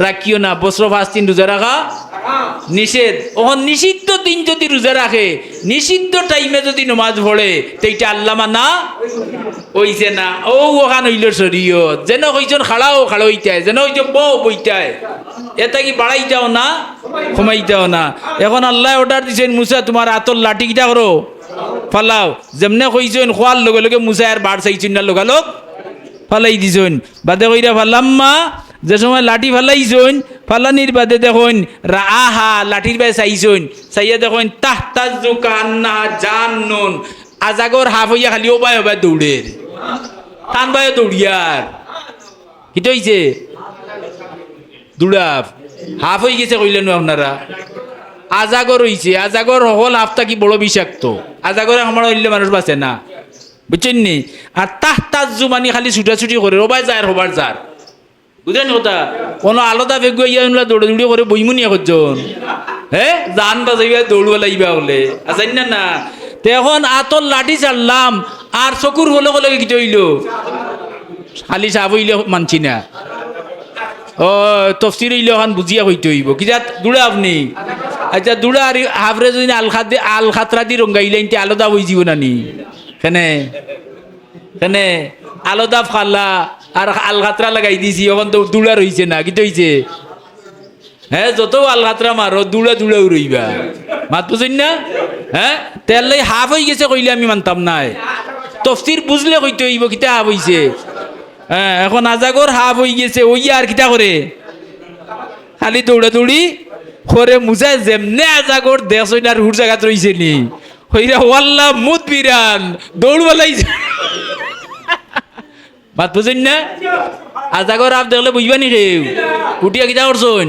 রাখিও না বছর 5 দিন রোজা রাখা নিষেধ ওখান নিষিদ্ধ দিন যদি রোজা রাখে নিষিদ্ধ টাইমে যদি নামাজ পড়ে তো এটা আল্লাহ মানা হইছে না ও ওখান হইল শরীয়ত যেন কইজন খাড়াও খাড়া হইতায় যেন হইছে বউ বইতায় এটা কি বাড়াইতাও না কমাইতাও না এখন আল্লাহ অর্ডার দিছেন মুসা তোমার হাতর লাঠি কিটা করো ফালাও যেমনে কইছেন খোয়ার লগে লগে মুসা আর বার চাইছেন না লোকালোক ফালাই দিছেন বাদে কইরা ফালাম্মা যে সময় লাঠি ফালাইছেন ফালানির বাদে দেখুন রাহা লাঠির বাই চাইছেন চাইয়া দেখুন তাহতাজু কান্না জান্নুন আজাগর হাফ হইয়া খালি ও বাই হবাই দৌড়ের টান বাই দৌড়িয়ার কি হইছে দৌড়াফ হাফ হয়ে গেছে কইলেন আপনারা আজাগর হইছে আজাগর হল হাফটা কি বড় বিষাক্ত আজাগরে আমার হইলে মানুষ বাঁচে না বুঝছেন নি আর তাহতাজু মানে খালি ছুটাছুটি করে ওবাই যায় হবার যার বুঝলেন কথা কোনো আলাদা বেগ ইয়া দৌড়ে দৌড়ে করে বইমুনিয়া করছেন হ্যাঁ জান বাজাইবা দৌড়বা লাইবা বলে আছেন না না তো এখন আতর লাঠি ছাড়লাম আর চকুর হলে হলে কি হইল খালি চাপ হইলে মানছি না ও তফসির হইলে এখন বুঝিয়া হইতে হইব কি যা দৌড়া আপনি আচ্ছা দৌড়া আর হাফরে যদি আল খাতরা দি রঙ্গাইলে আলাদা হয়ে যাব না নি কেনে কেনে আলাদা ফাল্লা আর আলখাতরা লাগাই দিছি এখন তো দৌড়া রইছে না কি হইছে হ্যাঁ যত আলখাতরা মারো দৌড়া দৌড়াও রইবা মাত বুঝেন না হ্যাঁ তেল হাফ হয়ে গেছে কইলে আমি মানতাম নাই তফসির বুঝলে কইতে হইব কিতা হাফ হইছে হ্যাঁ এখন আজাগর হাফ হয়ে গেছে ওই আর কিতা করে খালি দৌড়া দৌড়ি করে মুজা যেমনে আজাগর দেশ আর হুর জায়গাত রইছে নি হইরা ওয়াল্লা মুদ বিরান দৌড়বালাইছে মাত বুঝেন না আজাগর আপ দেখলে বুঝবা নি কেউ উঠিয়া কিতা করছেন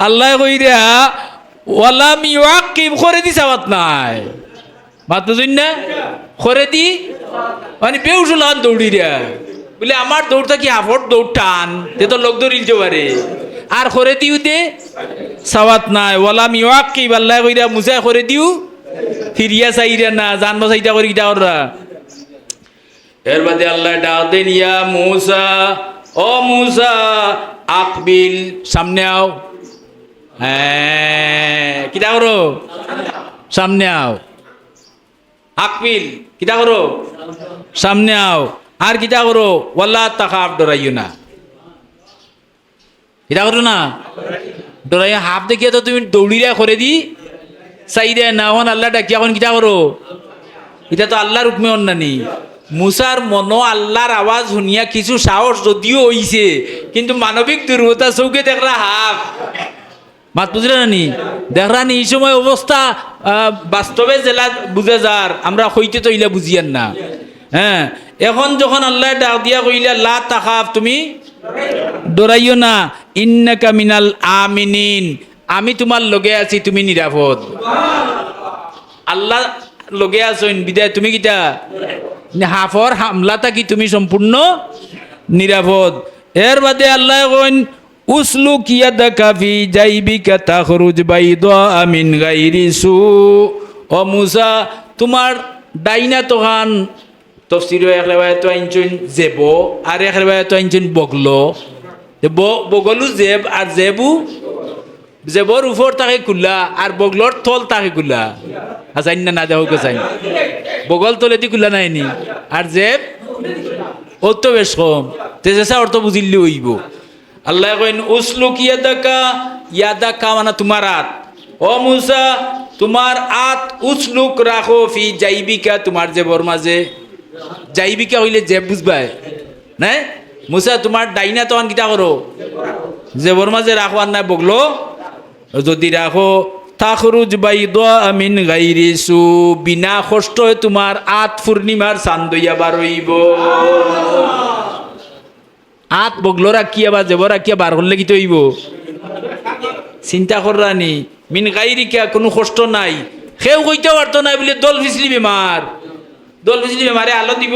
আল্লাহ কইরা ওয়ালাম ইউআকিব করে দি সাবাত নাই মাত বুঝেন না করে দি মানে বেউসুলান দৌড়ি রা বলে আমার দৌড়টা কি হাফট দৌড় টান তে তো লোক দৌড়িলতে পারে আর করে দিও দে সাবাত নাই ওয়ালাম ইউআকিব আল্লাহ কইরা মুসা করে দিও ফিরিয়া চাইরা না জানবা চাইতা করে কিতা কররা এর বাদে আল্লাহ ডাক দেন ইয়া মুসা ও মুসা আকবিল সামনে আও হ্যাঁ কিতা করো সামনে আও আকবিল কিতা করো সামনে আও আর কিতা করো ওয়াল্লা তাখাফ ডরাইও না কিতা করো না ডরাইয়া হাফ দেখিয়া তো তুমি দৌড়িয়া করে দি চাইরে না হন আল্লাহ ডাকি এখন কিতা করো এটা তো আল্লাহর হুকমে অন্যানি মুসার মন আল্লাহর আওয়াজ শুনিয়া কিছু সাহস যদিও হইছে কিন্তু মানবিক দুর্বলতা চৌকে দেখলা হাফ মাত বুঝলে নি দেখরানি এই সময় অবস্থা বাস্তবে জেলা বুঝে যার আমরা হইতে তো ইলা বুঝিয়ান না। হ্যাঁ, এখন যখন আল্লাহ ডাক দিয়া কইলা লা তাখাফ, তুমি ডরাইও না, ইন্নাকা মিনাল আমিনিন, আমি তোমার লগে আছি, তুমি নিরাপদ। আল্লাহ লগে আছেন বিদায় তুমি কিটা হাফর হামলাটা কি তুমি সম্পূর্ণ নিরাপদ। এর বাদে আল্লাহ কইন উসলুক ইয়াদাকা ফি জাইবিকা তাখরুজ বাইদা মিন গাইরি সু। ও মুসা, তোমার ডাইনা তহান তফসিরে এক রেওয়ায়াত আইনছেন জেব, আর এক রেওয়ায়াত আইনছেন বগলো। বগলু জেব, আর জেবর উপর তাকে কুল্লা, আর বগলর থল তাকে কুল্লা। আসাইন না দেখো চাই বগল তলেদি কুল্লা নাইনি, আর জেব ও তো বেশ কম তেজেসা অর্থ বুঝিলে হইব। আল্লাহ কইন উসলুক ইয়াদাকা মানে তোমার আত। ও মুসা, তোমার আত উসলুক রাখো ফি জাইবিকা, তোমার জেবর মাঝে। জাইবিকা হইলে জেব বুঝবাই নাই। মুসা, তোমার ডাইনা তখন কিতা করো, জেবর মাঝে রাখো, আর নাই বগলো যদি রাখো। তাখরুজ বাইদা মিন গাইরি সু, বিনা কষ্ট তোমার আত পূর্ণিমার চাঁদ হইয়া বার হইব। আত বগলো রাখিয়া বা জেবর রাখিয়া বার করলে কি হইব, চিন্তা কররানি। মিন গাইরিকা, কোনো কষ্ট নাই, সেও কইতে পারতো নাই বলে দল ফিসলি বেমার, দল ফিসলি বেমারে আলো দিব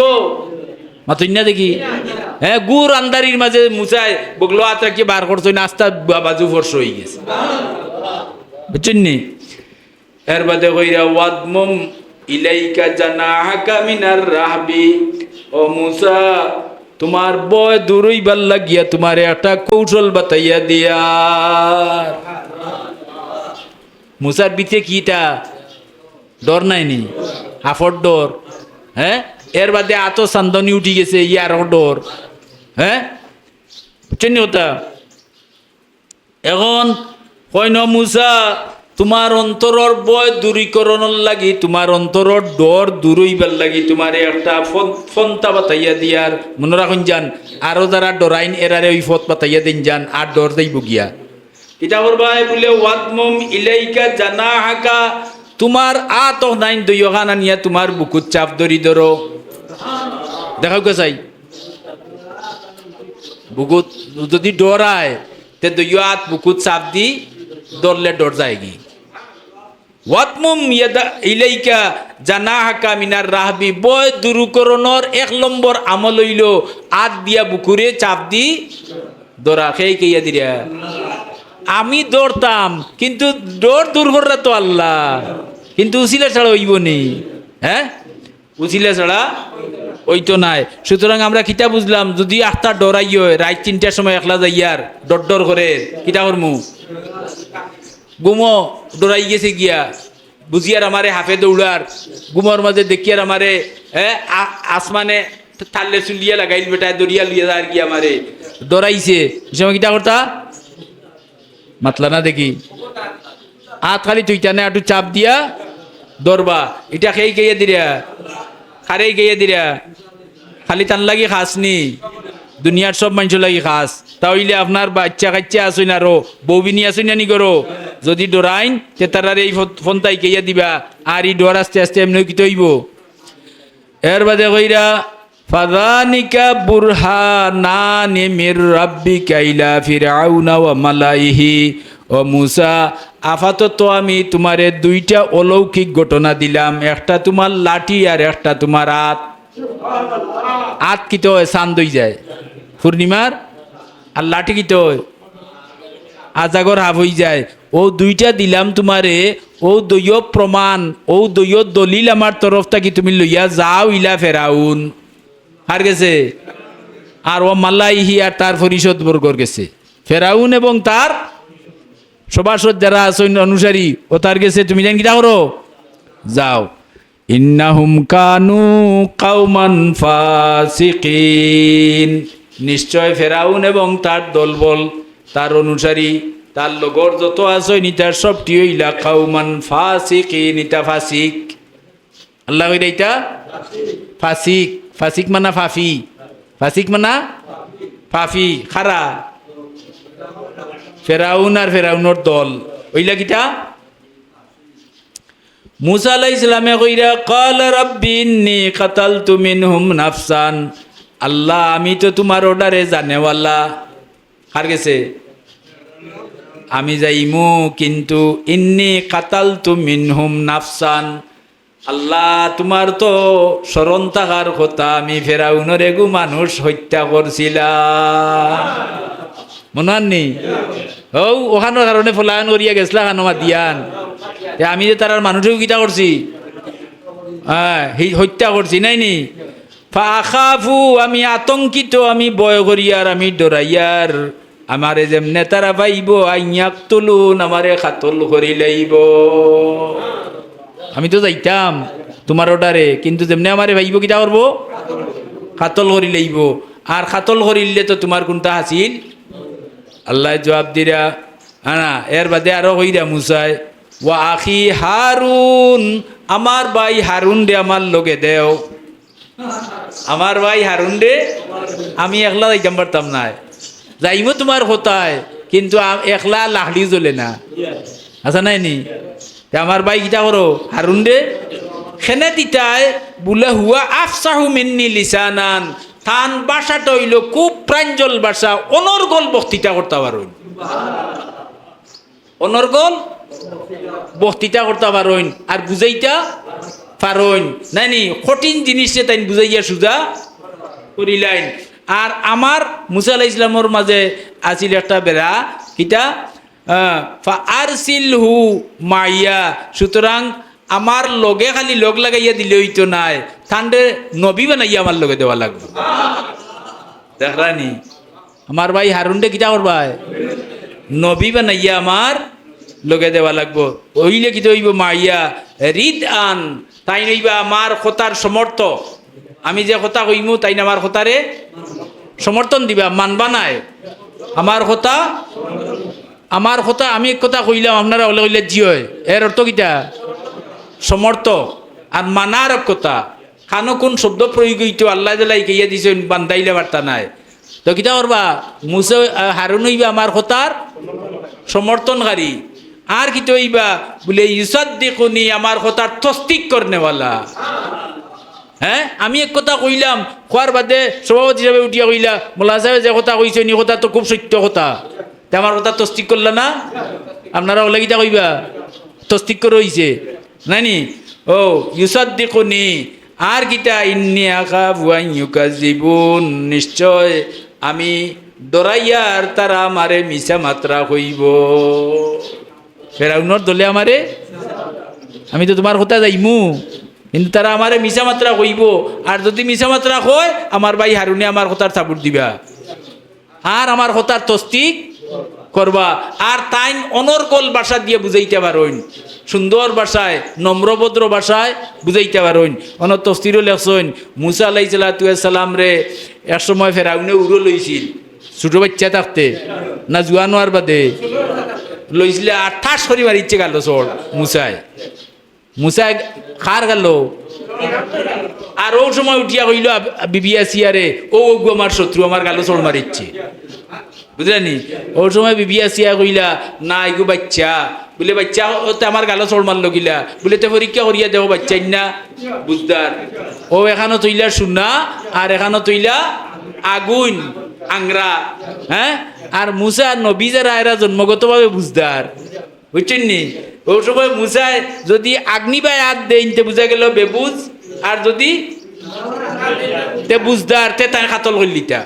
মাতই না দেখি। হ্যাঁ, গুড় আন্দারির মাঝে মুচায় বগলো আত রাখিয়া বার করছো, নাস্তা বাজু ফর্স হয়ে গেছে, বুঝছেন নি। এর বাদে কইরা ওয়াদমুম ইলাইকা জানাহাকা মিনার রাহবি। ও মুসা, তোমার বয় দূরই ভাল লাগিয়া তোমার একটা কৌশল বাতাইয়া দিয়া। মুসার বিতে কিটা ডর নাইনি, হাফর ডর। হ্যাঁ, এর বাদে আত চান্দনি উঠি গেছে, ইয়ার ডর। হ্যাঁ, বুঝছেন ওটা। এখন কইন মুসা, তোমার অন্তরর বয় দূরীকরণের লাগি, তোমার অন্তরর ডর দূরইবার লাগি তোমার একটা ফন্তা বাতাইয়া দিয়ার। মনে রাখুন যান, আরো যারা ডরাইন এরারে ওই ফত বাতাইয়া দিন যান, আর ডর যাইব গিয়া। এটা করবাই বলে ওয়াদমুম ইলাইকা জানাহাকা, তোমার আত নাইন দইখানা নিয়া তোমার বুকুত চাপ ধরি ধরো। দেখাও কে চাই বুকুত যদি ডরায় তে দইয় আত বুকুত চাপ দি ধরলে ডর যায় কি। ওয়াতমুম ইলাইকা জানাহাকা মিনার রাহবি, বয় দূরীকরণের 1 নম্বর আমল হইল আত দিয়া বুকুরে চাপ দি ধরা। সেই কেয়া দিরা আমি দৌড়তাম, কিন্তু ডর দূর করা তো আল্লাহ, কিন্তু উচিলা ছাড়া হইব নি। হ্যাঁ, উচিলা ছাড়া ওইতো নাই। সুতরাং আমরা কিতা বুঝলাম, যদি আখটা ডরাই হয় রাত 3টার সময় একলা যাইয়ার ডর ডর করে কিতা করমু, গুমো ডরাই গেছে গিয়া বুঝিয়ার আমারে হাফে দৌড়ার, গুমর মাঝে দেখিয়ার আমারে আসমানে থাললে চুলিয়া লাগাইল বেটায় দরিয়া লিয়া আর কি আমারে ডরাইছে। সময় কিতা করতা মাতলা না দেখি, হাত খালি তুইটা না একটু চাপ দিয়া দরবা। এটা খেয়ে গেয়ে দিরা, খারেই গেয়ে দিরা, খালি তান লাগি খাসনি, দুনিয়ার সব মানুষ লাগি খাস। তাহলে আপনার বাচ্চা কাচ্চা আসুন, আরো বৌবিনী আসুন নি করো, যদি ডরাইন তে তার এই ফোনটাই গেইয়া দিবা, আর ই ডর আস্তে আস্তে এমনি কি তৈব। এর বাদে কইরা ফাযানিকা বুরহানানি মির রাব্বিকা ইলা ফিরআউনা ওয়া মালাইহি। ও মুসা, আপাতত আমি তোমারে 2টা অলৌকিক ঘটনা দিলাম, একটা তোমার লাঠি আর একটা তোমার হাত। হাত কি তো চাঁদ হয়ে যায় পূর্ণিমার, আর লাঠি কি তো আজাগর হাফ হয়ে যায়। ও 2টা দিলাম তোমারে, ও দৈয় প্রমাণ, ও দৈয় দলিল আমার তরফ থেকে তুমি লইয়া যাও ইলা ফেরাউন। আর গেছে আর ও মালাইহি, আর তার পরিষদ বর্গর গেছে, ফেরাউন এবং তার সভাসদ যারা আছেন অনুসারী, ও তার গেছে তুমি জান কিটা করো, যাও। ইন্নাহুম কানু কাওমান ফাসিকিন, নিশ্চয় ফেরাউন এবং তার দলবল, তার অনুসারী, তার লগর যত আছে নিতার সবটি হইলা কাওমান ফাসিকিন, ইটা ফাসিক। আল্লাহ কইরা ইটা ফাসিক, ফাসিক মানা ফাফি, ফাসিক মানা ফাফি খারা, ফেরাউন আর ফেরাউনের দল। ওইলা কিটা মুসা আলাইহিস সালামে কইরা ক্বালা রাব্বি ইন্নী কাতালতু মিনহুম নাফসান, আল্লাহ আমি তো তোমার অর্ডারে জানেওয়ালা। কার গেছে? আমি যাইমু, কিন্তু ইন্নী কাতালতু মিনহুম নাফসান, আল্লাহ তোমার তো স্মরণ থাকার কথা আমি ফেরাউনের এগু মানুষ হত্যা করছিলাম। মনে আননি? ও ওখানোর কারণে ফলায়ন করিয়া গেছিলা খানো দিয়ান, আমি যে তার মানুষও কিতা করছি, হ্যাঁ হত্যা করছি নাই নি। ফাখাফু আমি আতঙ্কিত, আমি ভয় করিয়ার, আমি ডরাইয়ার, আমারে যেমনে তারা পাইব আইয়াক তুলুন, আমারে খাতল করি লাইব। আমি তো যাইতাম তোমার অর্ডারে, কিন্তু যেমনি আমারে ভাইব কিতা করবো, খাতল করি লাইব। আর খাতল করিলে তো তোমার কোনটা হাসিল? আল্লাহ জবাব দিরা না, এর বাদে আরো কইরা মুসায় ওয়া আখি হারুন, আমার ভাই হারুন রে আমার লগে দেও। আমার ভাই হারুন রে আমি একলা যাইতাম পারতাম না, যাইমো তোমার কোথায়, কিন্তু একলা লাহলি জ্বলে না, আচ্ছা নাই নি? আমার ভাই কিতা করো, হারুন রে খেনে দিতায় বুলে হুয়া আফসাহু মিন্নি লিসানান, থান বাসাটা হইল খুব প্রাঞ্জল বাসা, অনর্গল বক্তৃতা করতে পারুন, অনর্গল বক্তৃতা করতে পারুন, আর বুঝাইতা পারুন নাইনি, কঠিন জিনিসে তাই বুঝাইয়া সুজা করিলাইন। আর আমার মুসা আলাইহিস সালামের মাঝে আছিল একটা বেড়া কিতা আরসিলহু মাইয়া, সুতরাং আমার লগে খালি লগ লাগাইয়া দিলে হইতো নাই, থান্ডে নবী বানাইয়া আমার লগে দেওয়া লাগবে। দেখরানি আমার ভাই হারুনডে কিতা করবাই, নবী বানাইয়া আমার লগে দেওয়া লাগবো। ওইলে কিতা হইব মাইয়া রিদ আন, তাই নইবা আমার কথার সমর্থ, আমি যে কথা কইমু তাই না আমার কথারে সমর্থন দিবা, মানবা নাই আমার কথা। আমার কথা আমি এক কথা কইলাম, আপনারা ওলে কইলে জি হয়, এর অর্থ কিতা সমর্থ। আর মানার কথা খানো কোন শব্দ প্রয়োগ হইতো আল্লাহ জ্বালাই কেইয়া দিছেন, বান্ধাইলে বার্তা নাই। তো কিতা করবা, মুসা হারুন হইবা আমার কথার সমর্থনকারী। আর কি তো হইবা বলে ইউসাদ্দিকুনি, আমার কথার তসদিক করনেওয়ালা। হ্যাঁ আমি এক কথা কইলাম, খোয়ার বাদে সভাপতি হিসাবে উঠিয়া কইলা মোল্লা সাহেব যে কথা কইছেন এই কথা তো খুব সত্য কথা, তে আমার কথা তসদিক করলা না? আপনারা ওলা কিতা কইবা তসদিক করে হইছে নাইনি? ও ইউসাদ্দিকুনি, আর কিতা ইন্নী আখাফু আন ইউকাযযিবুন, নিশ্চয় আমি ডরাইয়ার তারা আমারে মিছা মাত্রা কইব। ফেরাউনের দলে আমারে, আমি তো তোমার কথা যাইমু, কিন্তু তারা আমারে মিছা মাত্রা কইব। আর যদি মিছা মাত্রা কয় আমার ভাই হারুনে আমার কথার সাপোর্ট দিবা, আর আমার কথার তসদিক করবা। আর তাই অনর্গল ভাষা দিয়ে বুঝাইতে পারেন, সুন্দর ভাষায় নম্রভদ্র ভাষায় বুঝাইতে পারেন। অন তফসিরও লেখছেন মুসা আলাইহিস সালাম রে এক সময় ফেরাউনে উড়ো লইছিল, ছোট বাচ্চা থাকতে না জুয়ানো আর বাদে লইছিলে, আর ঠাস করি মারিচ্ছে গেল চোর মুসায়। মুসায় খার গেল, আর ও সময় উঠিয়া কইল বিবি আসিয়ারে, ও আমার শত্রু আমার গালো চোর মারিচ্ছে, বুঝলেনি? ওর সময় বিবি আসিয়া কইলা না এগো বাচ্চা, বলে বাচ্চা ওতে আমার গালো চোর মারলো গিলা, বলে তো পরীক্ষা করিয়া দেবো বাচ্চাই না বুঝদার। ও এখানো তৈলা সোনা আর এখানো তৈলা আগুন আংরা। হ্যাঁ, আর মুসা নবী যারা এরা জন্মগতভাবে বুঝদার, বুঝছেন নি? ওই সময় মুসায় যদি আগ্নিবায় হাত দেন তে বুঝা গেল বেবুজ, আর যদি তে বুঝদার তে তাই কাতল করলিতা,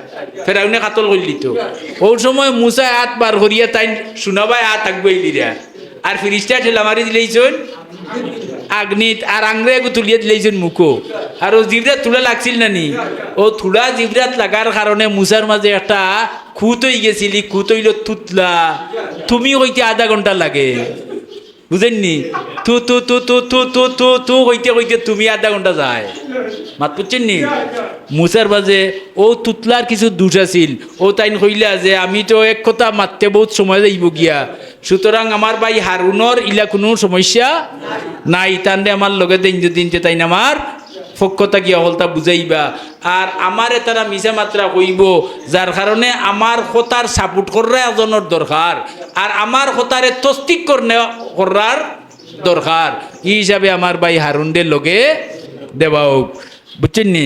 ফেরাউনে কাতল করলিত। ওই সময় মুসায় হাত বার করিয়া তাই শুনাবাই হাত থাকবই লিরা, আর ফিরিস্তা ঠেলা মারি দিলেইছেন আগ্নিত, আর আংরে তুলিয়া দিলেইছেন মুখো। আর ও জিবরাত তুলা লাগছিল না নি, ও থুড়া জিবরাত লাগার কারণে মুসার মাঝে একটা খুঁত হয়ে গেছিলি, খুঁত হইল তুতলা, তুমি হইতে আধা ঘন্টা লাগে, বুঝেননি? তু তু তু তু তু তু তু তু হইতে হইতে তুমি আধা ঘন্টা যায়, মাত বুঝছেন নি? মুসার মাঝে ও তুতলার কিছু দোষ আছিল, ও তাই কইলা যে আমি তো এক কথা মারতে বহুত সময় যাইব গিয়া, সুতরাং আমার ভাই হারুনর ইলা কোনো সমস্যা নাই, তান্ডে আমার লগে দিন দিনতে তাই আমার ফক্কতা কি হলতা বুঝাইবা আর আমারে তারা মিছা মাত্রা কইব যার কারণে আমার কথার সাপোর্ট করার একজনের দরকার আর আমার কথারে তস্তিক করার দরকার এই হিসাবে আমার ভাই হারুনদের লগে দেওয়া হোক বুঝছেন নি।